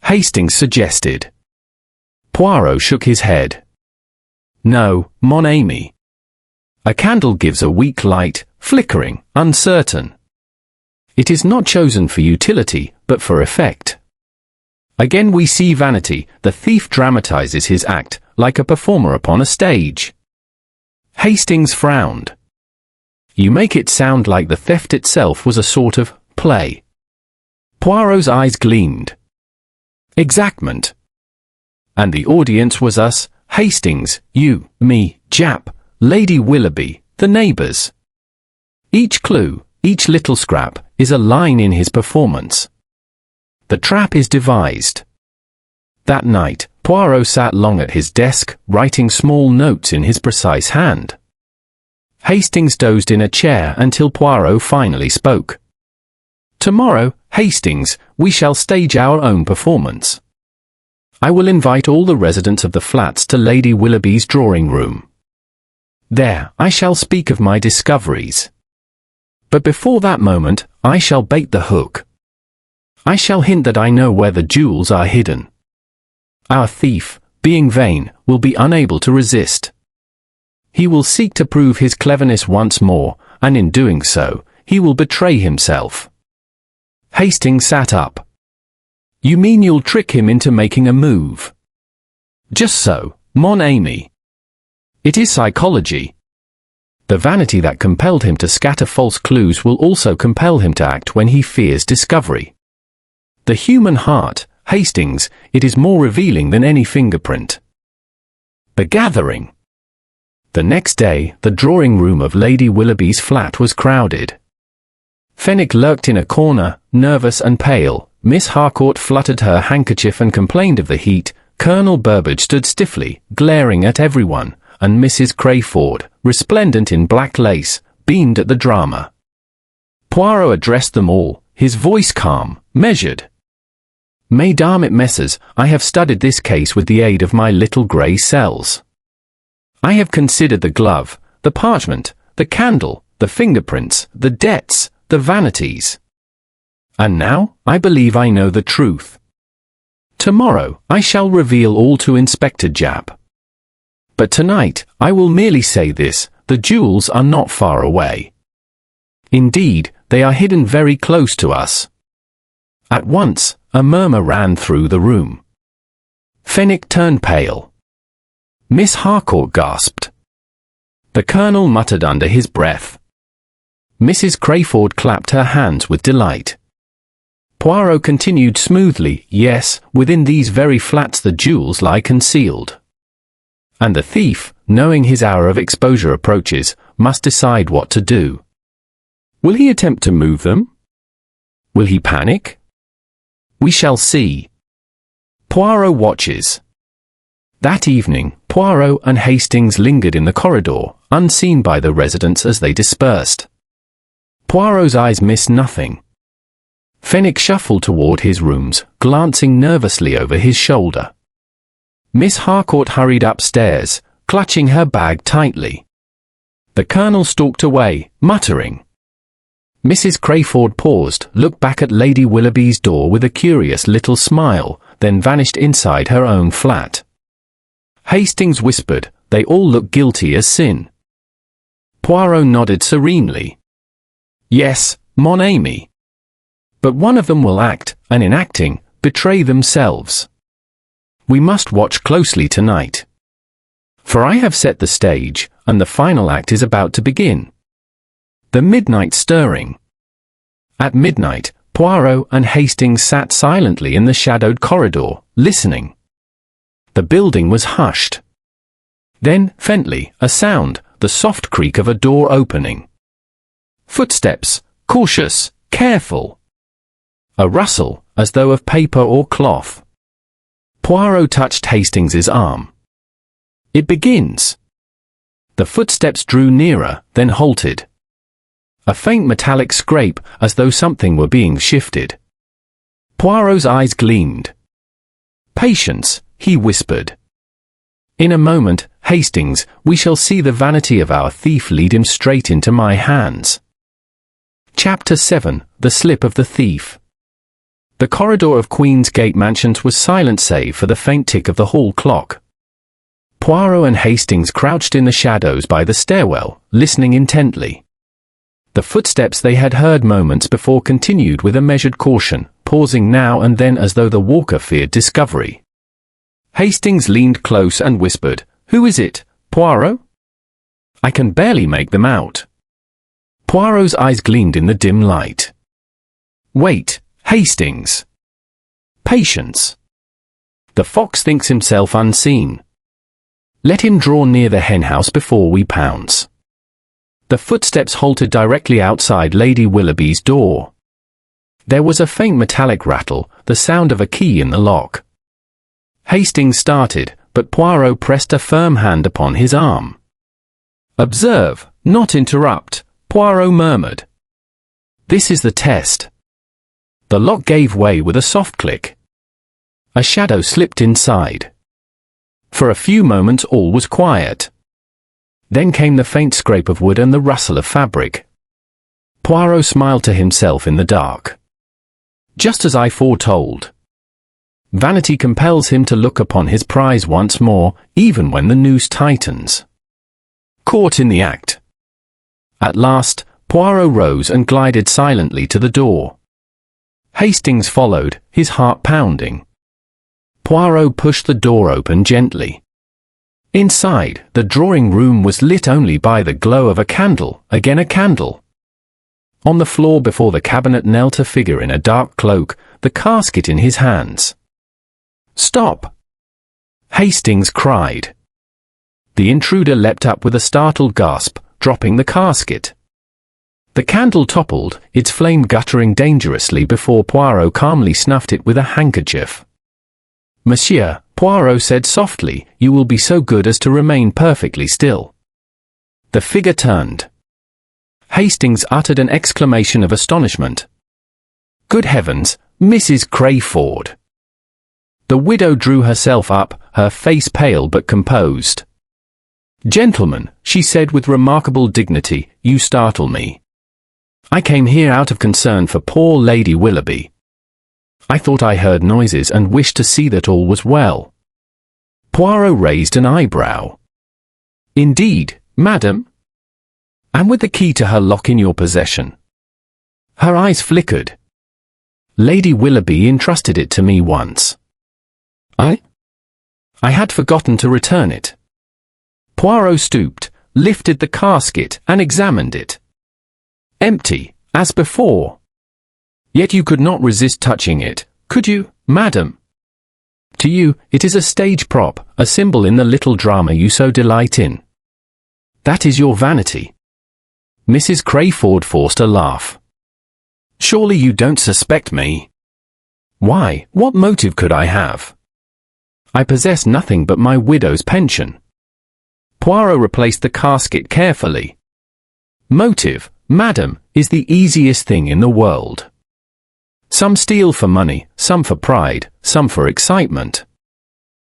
Hastings suggested. Poirot shook his head. "No, mon ami. A candle gives a weak light, flickering, uncertain. It is not chosen for utility, but for effect. Again we see vanity, the thief dramatizes his act, like a performer upon a stage." Hastings frowned. "You make it sound like the theft itself was a sort of play." Poirot's eyes gleamed. "Exactment. And the audience was us, Hastings, you, me, Japp, Lady Willoughby, the neighbours. Each clue, each little scrap, is a line in his performance. The trap is devised." That night, Poirot sat long at his desk, writing small notes in his precise hand. Hastings dozed in a chair until Poirot finally spoke. "Tomorrow, Hastings, we shall stage our own performance. I will invite all the residents of the flats to Lady Willoughby's drawing room. There, I shall speak of my discoveries. But before that moment, I shall bait the hook. I shall hint that I know where the jewels are hidden. Our thief, being vain, will be unable to resist. He will seek to prove his cleverness once more, and in doing so, he will betray himself." Hastings sat up. "You mean you'll trick him into making a move?" "Just so, mon ami. It is psychology. The vanity that compelled him to scatter false clues will also compel him to act when he fears discovery. The human heart, Hastings, it is more revealing than any fingerprint." The gathering. The next day, the drawing room of Lady Willoughby's flat was crowded. Fenwick lurked in a corner, nervous and pale. Miss Harcourt fluttered her handkerchief and complained of the heat. Colonel Burbage stood stiffly, glaring at everyone, and Mrs. Crayford, resplendent in black lace, beamed at the drama. Poirot addressed them all, his voice calm, measured. "Mesdames et messieurs, I have studied this case with the aid of my little grey cells. I have considered the glove, the parchment, the candle, the fingerprints, the debts, the vanities. And now, I believe I know the truth. Tomorrow, I shall reveal all to Inspector Japp. But tonight, I will merely say this, the jewels are not far away. Indeed, they are hidden very close to us." At once, a murmur ran through the room. Fenwick turned pale. Miss Harcourt gasped. The Colonel muttered under his breath. Mrs. Crayford clapped her hands with delight. Poirot continued smoothly, yes, within these very flats the jewels lie concealed. And the thief, knowing his hour of exposure approaches, must decide what to do. Will he attempt to move them? Will he panic? We shall see. Poirot watches. That evening, Poirot and Hastings lingered in the corridor, unseen by the residents as they dispersed. Poirot's eyes missed nothing. Fenwick shuffled toward his rooms, glancing nervously over his shoulder. Miss Harcourt hurried upstairs, clutching her bag tightly. The Colonel stalked away, muttering. Mrs. Crayford paused, looked back at Lady Willoughby's door with a curious little smile, then vanished inside her own flat. Hastings whispered, "They all look guilty as sin." Poirot nodded serenely. "Yes, mon ami. But one of them will act, and in acting, betray themselves. We must watch closely tonight. For I have set the stage, and the final act is about to begin." The midnight stirring. At midnight, Poirot and Hastings sat silently in the shadowed corridor, listening. The building was hushed. Then, faintly, a sound, the soft creak of a door opening. Footsteps, cautious, careful. A rustle, as though of paper or cloth. Poirot touched Hastings's arm. "It begins." The footsteps drew nearer, then halted. A faint metallic scrape, as though something were being shifted. Poirot's eyes gleamed. "Patience," he whispered. "In a moment, Hastings, we shall see the vanity of our thief lead him straight into my hands." Chapter 7. The Slip of the Thief. The corridor of Queen's Gate Mansions was silent save for the faint tick of the hall clock. Poirot and Hastings crouched in the shadows by the stairwell, listening intently. The footsteps they had heard moments before continued with a measured caution, pausing now and then as though the walker feared discovery. Hastings leaned close and whispered, "Who is it, Poirot?" "I can barely make them out." Poirot's eyes gleamed in the dim light. "Wait, Hastings. Patience. The fox thinks himself unseen. Let him draw near the henhouse before we pounce." The footsteps halted directly outside Lady Willoughby's door. There was a faint metallic rattle, the sound of a key in the lock. Hastings started, but Poirot pressed a firm hand upon his arm. "Observe, not interrupt," Poirot murmured. "This is the test." The lock gave way with a soft click. A shadow slipped inside. For a few moments all was quiet. Then came the faint scrape of wood and the rustle of fabric. Poirot smiled to himself in the dark. Just as I foretold. Vanity compels him to look upon his prize once more, even when the noose tightens. Caught in the act. At last, Poirot rose and glided silently to the door. Hastings followed, his heart pounding. Poirot pushed the door open gently. Inside, the drawing-room was lit only by the glow of a candle, again a candle. On the floor before the cabinet knelt a figure in a dark cloak, the casket in his hands. "Stop!" Hastings cried. The intruder leapt up with a startled gasp, dropping the casket. The candle toppled, its flame guttering dangerously before Poirot calmly snuffed it with a handkerchief. "Monsieur," Poirot said softly, "you will be so good as to remain perfectly still." The figure turned. Hastings uttered an exclamation of astonishment. "Good heavens, Mrs. Crayford!" The widow drew herself up, her face pale but composed. "Gentlemen," she said with remarkable dignity, "you startle me. I came here out of concern for poor Lady Willoughby. I thought I heard noises and wished to see that all was well." Poirot raised an eyebrow. "Indeed, madam? And with the key to her lock in your possession?" Her eyes flickered. "Lady Willoughby entrusted it to me once." "I?" I had forgotten to return it. Poirot stooped, lifted the casket, and examined it. Empty, as before. Yet you could not resist touching it, could you, madam? To you, it is a stage prop, a symbol in the little drama you so delight in. That is your vanity. Mrs. Crayford forced a laugh. Surely you don't suspect me? Why, what motive could I have? I possess nothing but my widow's pension. Poirot replaced the casket carefully. Motive, madam, is the easiest thing in the world. Some steal for money, some for pride, some for excitement.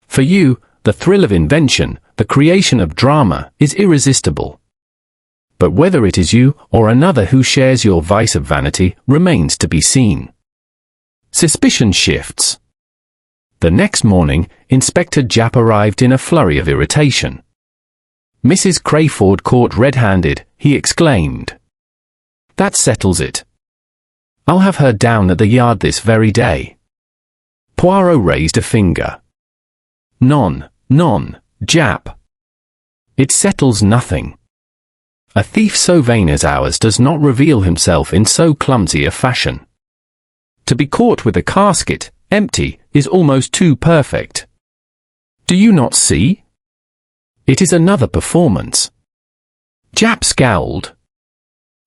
For you, the thrill of invention, the creation of drama, is irresistible. But whether it is you or another who shares your vice of vanity remains to be seen. Suspicion shifts. The next morning, Inspector Japp arrived in a flurry of irritation. Mrs. Crayford caught red-handed, he exclaimed. That settles it. I'll have her down at the yard this very day. Poirot raised a finger. Non, Japp. It settles nothing. A thief so vain as ours does not reveal himself in so clumsy a fashion. To be caught with a casket, empty, is almost too perfect. Do you not see? It is another performance. Japp scowled.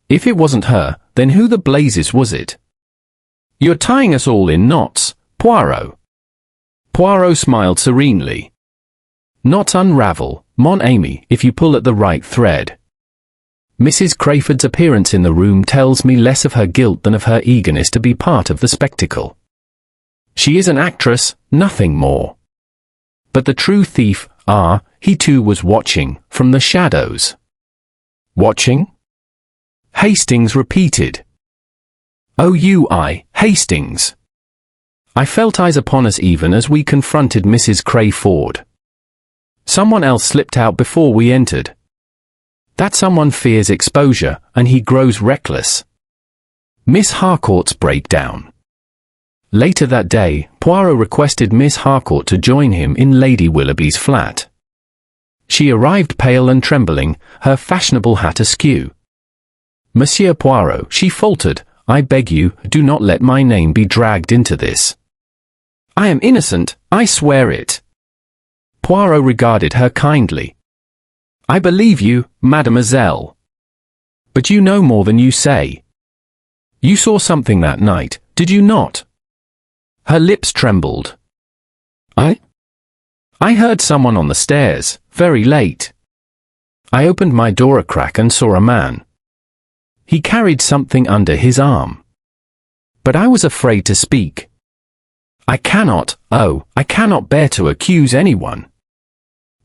If it wasn't her, then who the blazes was it? You're tying us all in knots, Poirot. Poirot smiled serenely. Knots unravel, mon ami, if you pull at the right thread. Mrs. Crayford's appearance in the room tells me less of her guilt than of her eagerness to be part of the spectacle. She is an actress, nothing more. But the true thief, he too was watching, from the shadows. Watching? Hastings repeated. Hastings. I felt eyes upon us even as we confronted Mrs. Crayford. Someone else slipped out before we entered. That someone fears exposure, and he grows reckless. Miss Harcourt's breakdown. Later that day, Poirot requested Miss Harcourt to join him in Lady Willoughby's flat. She arrived pale and trembling, her fashionable hat askew. Monsieur Poirot, she faltered, I beg you, do not let my name be dragged into this. I am innocent, I swear it. Poirot regarded her kindly. I believe you, mademoiselle. But you know more than you say. You saw something that night, did you not? Her lips trembled. I heard someone on the stairs, very late. I opened my door a crack and saw a man. He carried something under his arm. But I was afraid to speak. I cannot bear to accuse anyone.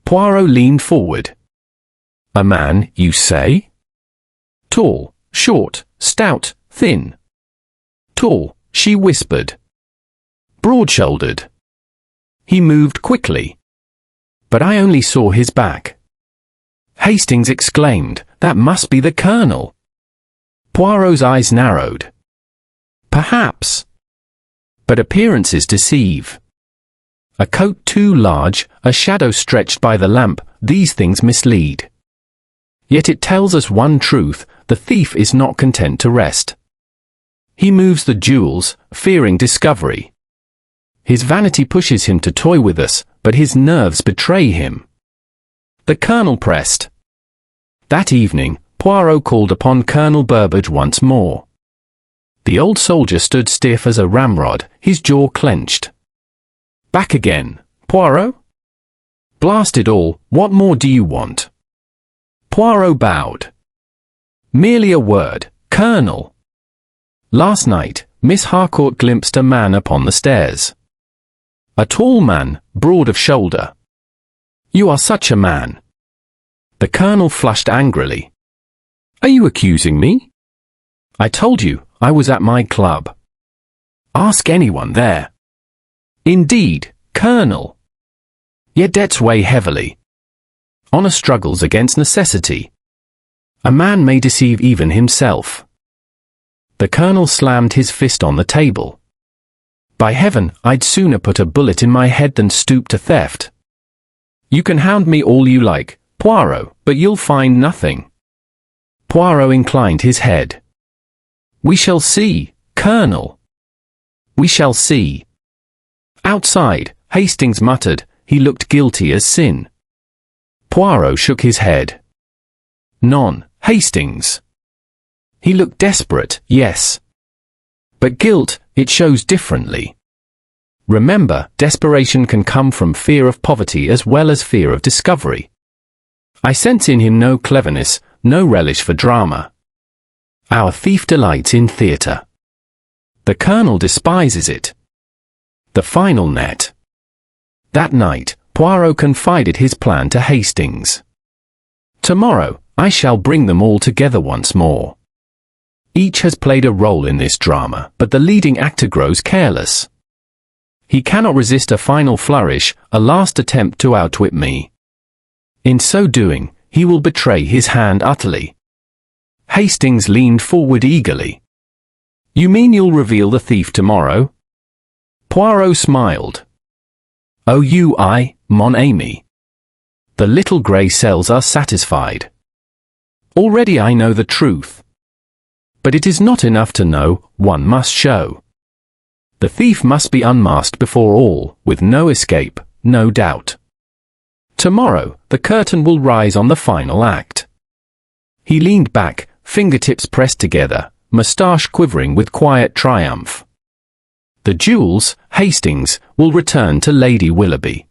Poirot leaned forward. A man, you say? Tall, short, stout, thin. Tall, she whispered. Broad-shouldered. He moved quickly. But I only saw his back. Hastings exclaimed, that must be the Colonel. Poirot's eyes narrowed. Perhaps. But appearances deceive. A coat too large, a shadow stretched by the lamp, these things mislead. Yet it tells us one truth, the thief is not content to rest. He moves the jewels, fearing discovery. His vanity pushes him to toy with us, but his nerves betray him. The Colonel pressed. That evening, Poirot called upon Colonel Burbage once more. The old soldier stood stiff as a ramrod, his jaw clenched. Back again, Poirot? Blast it all, what more do you want? Poirot bowed. Merely a word, Colonel. Last night, Miss Harcourt glimpsed a man upon the stairs. A tall man, broad of shoulder. You are such a man. The Colonel flushed angrily. Are you accusing me? I told you, I was at my club. Ask anyone there. Indeed, Colonel. Yet debts weigh heavily. Honor struggles against necessity. A man may deceive even himself. The Colonel slammed his fist on the table. By heaven, I'd sooner put a bullet in my head than stoop to theft. You can hound me all you like, Poirot, but you'll find nothing. Poirot inclined his head. We shall see, Colonel. We shall see. Outside, Hastings muttered, he looked guilty as sin. Poirot shook his head. None, Hastings. He looked desperate, yes. But guilt, it shows differently. Remember, desperation can come from fear of poverty as well as fear of discovery. I sense in him no cleverness, no relish for drama. Our thief delights in theatre. The Colonel despises it. The final net. That night, Poirot confided his plan to Hastings. Tomorrow, I shall bring them all together once more. Each has played a role in this drama, but the leading actor grows careless. He cannot resist a final flourish, a last attempt to outwit me. In so doing, he will betray his hand utterly. Hastings leaned forward eagerly. You mean you'll reveal the thief tomorrow? Poirot smiled. Oh, mon ami. The little grey cells are satisfied. Already I know the truth. But it is not enough to know, one must show. The thief must be unmasked before all, with no escape, no doubt. Tomorrow, the curtain will rise on the final act. He leaned back, fingertips pressed together, moustache quivering with quiet triumph. The jewels, Hastings, will return to Lady Willoughby.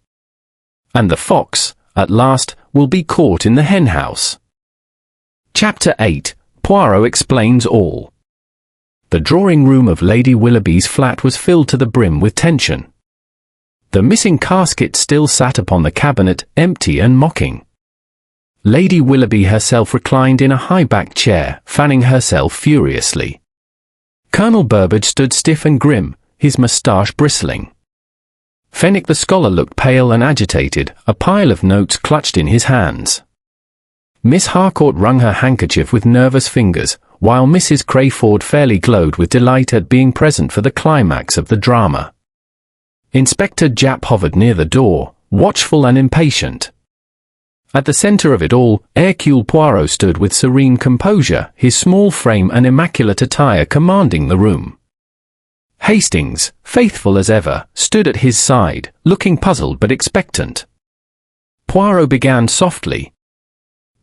And the fox, at last, will be caught in the henhouse. Chapter 8. Poirot explains all. The drawing-room of Lady Willoughby's flat was filled to the brim with tension. The missing casket still sat upon the cabinet, empty and mocking. Lady Willoughby herself reclined in a high-backed chair, fanning herself furiously. Colonel Burbage stood stiff and grim, his moustache bristling. Fenwick the scholar looked pale and agitated, a pile of notes clutched in his hands. Miss Harcourt wrung her handkerchief with nervous fingers, while Mrs. Crayford fairly glowed with delight at being present for the climax of the drama. Inspector Japp hovered near the door, watchful and impatient. At the centre of it all, Hercule Poirot stood with serene composure, his small frame and immaculate attire commanding the room. Hastings, faithful as ever, stood at his side, looking puzzled but expectant. Poirot began softly.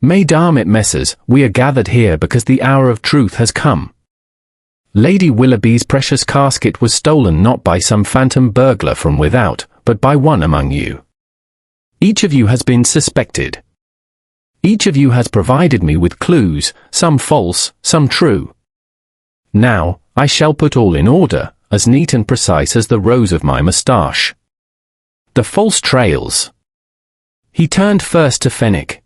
Mesdames et messieurs, we are gathered here because the hour of truth has come. Lady Willoughby's precious casket was stolen not by some phantom burglar from without, but by one among you. Each of you has been suspected. Each of you has provided me with clues, some false, some true. Now, I shall put all in order, as neat and precise as the rows of my moustache. The false trails. He turned first to Fenwick.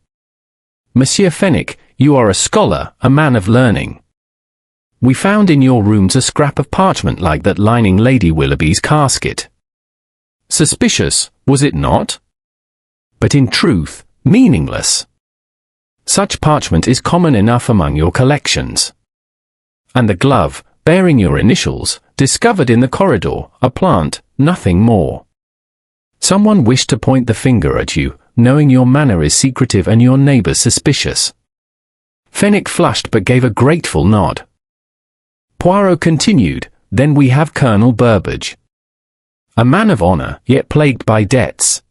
Monsieur Fenwick, you are a scholar, a man of learning. We found in your rooms a scrap of parchment like that lining Lady Willoughby's casket. Suspicious, was it not? But in truth, meaningless. Such parchment is common enough among your collections. And the glove, bearing your initials, discovered in the corridor, a plant, nothing more. Someone wished to point the finger at you, knowing your manner is secretive and your neighbours suspicious. Fenwick flushed but gave a grateful nod. Poirot continued, then we have Colonel Burbage. A man of honour, yet plagued by debts.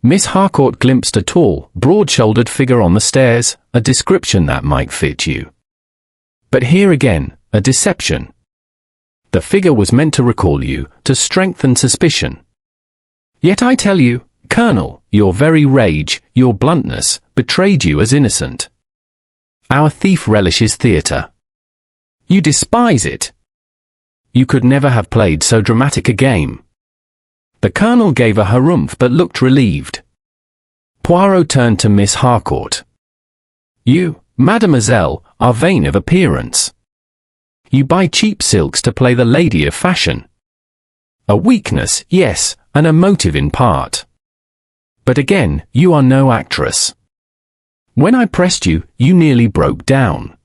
Miss Harcourt glimpsed a tall, broad-shouldered figure on the stairs, a description that might fit you. But here again, a deception. The figure was meant to recall you, to strengthen suspicion. Yet I tell you, Colonel, your very rage, your bluntness, betrayed you as innocent. Our thief relishes theatre. You despise it. You could never have played so dramatic a game. The Colonel gave a harumph but looked relieved. Poirot turned to Miss Harcourt. You, mademoiselle, are vain of appearance. You buy cheap silks to play the lady of fashion. A weakness, yes, and a motive in part. But again, you are no actress. When I pressed you, you nearly broke down.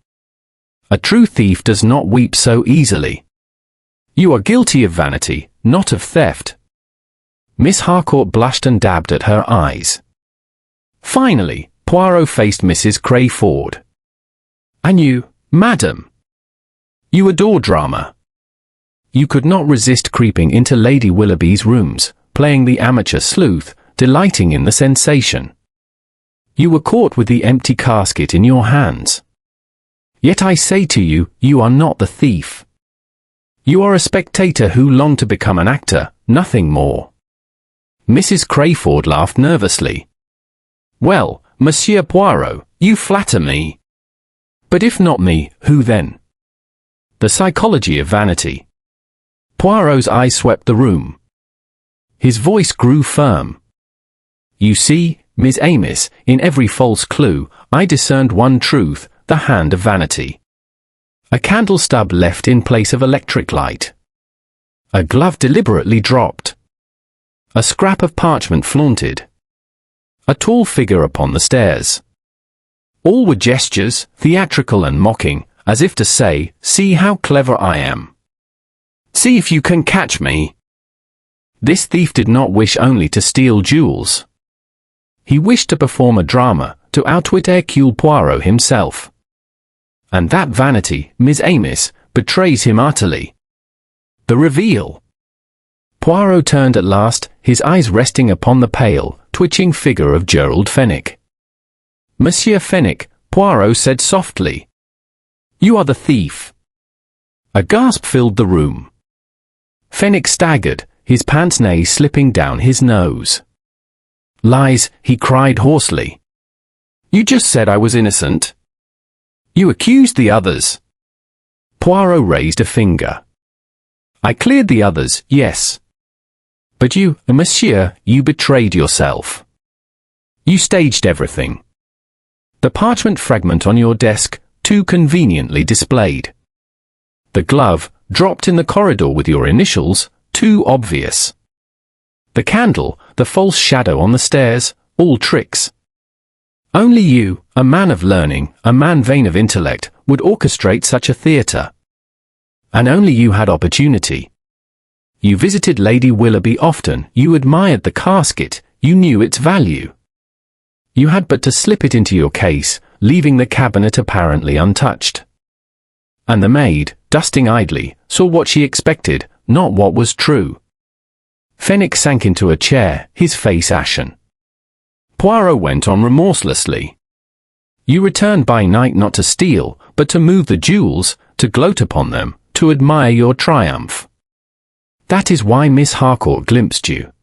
A true thief does not weep so easily. You are guilty of vanity, not of theft. Miss Harcourt blushed and dabbed at her eyes. Finally, Poirot faced Mrs. Crayford. "And you, madam? You adore drama." You could not resist creeping into Lady Willoughby's rooms, playing the amateur sleuth, delighting in the sensation. You were caught with the empty casket in your hands. Yet I say to you, you are not the thief. You are a spectator who longed to become an actor, nothing more. Mrs. Crayford laughed nervously. "Well, Monsieur Poirot, you flatter me. But if not me, who then?" The psychology of vanity. Poirot's eyes swept the room. His voice grew firm. "You see, Miss Amos, in every false clue, I discerned one truth, the hand of vanity. A candle stub left in place of electric light. A glove deliberately dropped. A scrap of parchment flaunted. A tall figure upon the stairs. All were gestures, theatrical and mocking, as if to say, see how clever I am. See if you can catch me." This thief did not wish only to steal jewels. He wished to perform a drama, to outwit Hercule Poirot himself. And that vanity, Miss Amos, betrays him utterly. The reveal. Poirot turned at last, his eyes resting upon the pale, twitching figure of Gerald Fenwick. "Monsieur Fenwick," Poirot said softly. "You are the thief." A gasp filled the room. Fenwick staggered, his pince-nez slipping down his nose. "Lies," he cried hoarsely. "You just said I was innocent. You accused the others." Poirot raised a finger. "I cleared the others, yes. But you, monsieur, you betrayed yourself. You staged everything. The parchment fragment on your desk, too conveniently displayed. The glove, dropped in the corridor with your initials, too obvious. The candle, the false shadow on the stairs, all tricks. Only you, a man of learning, a man vain of intellect, would orchestrate such a theatre. And only you had opportunity. You visited Lady Willoughby often, you admired the casket, you knew its value. You had but to slip it into your case, leaving the cabinet apparently untouched. And the maid, dusting idly, saw what she expected, not what was true." Fenwick sank into a chair, his face ashen. Poirot went on remorselessly. "You returned by night not to steal, but to move the jewels, to gloat upon them, to admire your triumph. That is why Miss Harcourt glimpsed you.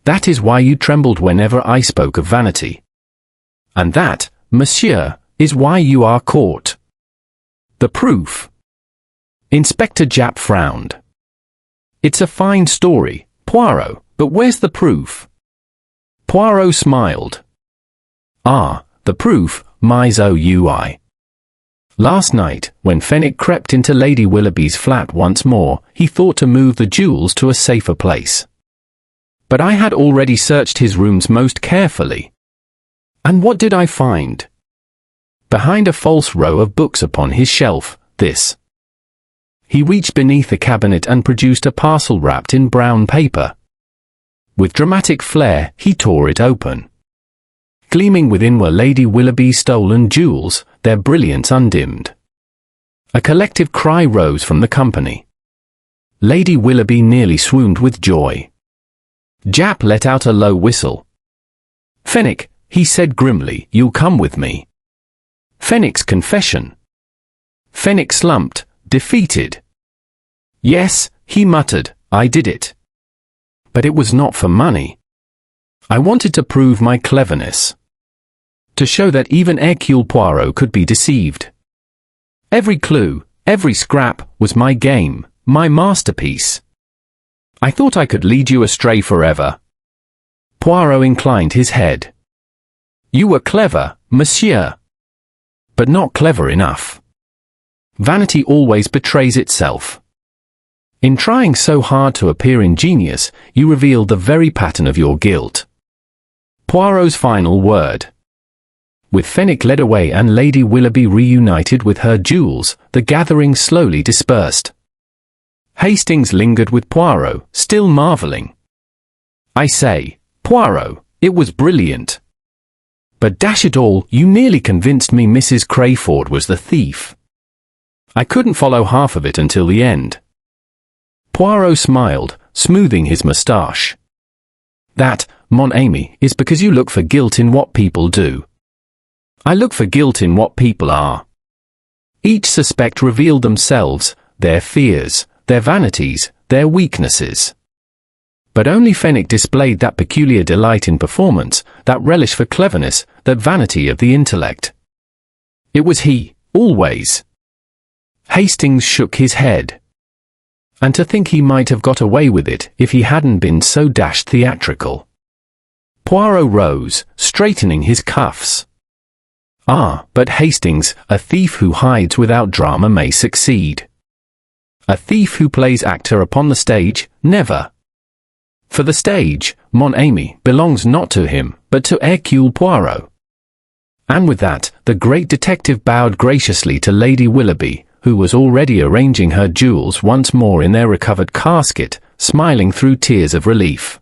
That is why you trembled whenever I spoke of vanity. And that, monsieur, is why you are caught. The proof." Inspector Japp frowned. "It's a fine story, Poirot, but where's the proof?" Poirot smiled. "Ah, the proof, my OUI. Last night, when Fenwick crept into Lady Willoughby's flat once more, he thought to move the jewels to a safer place. But I had already searched his rooms most carefully. And what did I find? Behind a false row of books upon his shelf, this." He reached beneath the cabinet and produced a parcel wrapped in brown paper. With dramatic flair, he tore it open. Gleaming within were Lady Willoughby's stolen jewels, their brilliance undimmed. A collective cry rose from the company. Lady Willoughby nearly swooned with joy. Japp let out a low whistle. "Fenwick," he said grimly, "you'll come with me." Fenwick's confession. Fenwick slumped, defeated. "Yes," he muttered, "I did it. But it was not for money. I wanted to prove my cleverness. To show that even Hercule Poirot could be deceived. Every clue, every scrap, was my game, my masterpiece. I thought I could lead you astray forever." Poirot inclined his head. "You were clever, monsieur. But not clever enough. Vanity always betrays itself. In trying so hard to appear ingenious, you revealed the very pattern of your guilt." Poirot's final word. With Fenwick led away and Lady Willoughby reunited with her jewels, the gathering slowly dispersed. Hastings lingered with Poirot, still marvelling. "I say, Poirot, it was brilliant." But dash it all, you nearly convinced me Mrs. Crayford was the thief. I couldn't follow half of it until the end. Poirot smiled, smoothing his moustache. That, mon ami, is because you look for guilt in what people do. I look for guilt in what people are. Each suspect revealed themselves, their fears, their vanities, their weaknesses. But only Fenwick displayed that peculiar delight in performance, that relish for cleverness, that vanity of the intellect. It was he, always. Hastings shook his head. And to think he might have got away with it if he hadn't been so dashed theatrical. Poirot rose, straightening his cuffs. Ah, but Hastings, a thief who hides without drama may succeed. A thief who plays actor upon the stage, never. For the stage, mon ami, belongs not to him, but to Hercule Poirot. And with that, the great detective bowed graciously to Lady Willoughby, who was already arranging her jewels once more in their recovered casket, smiling through tears of relief.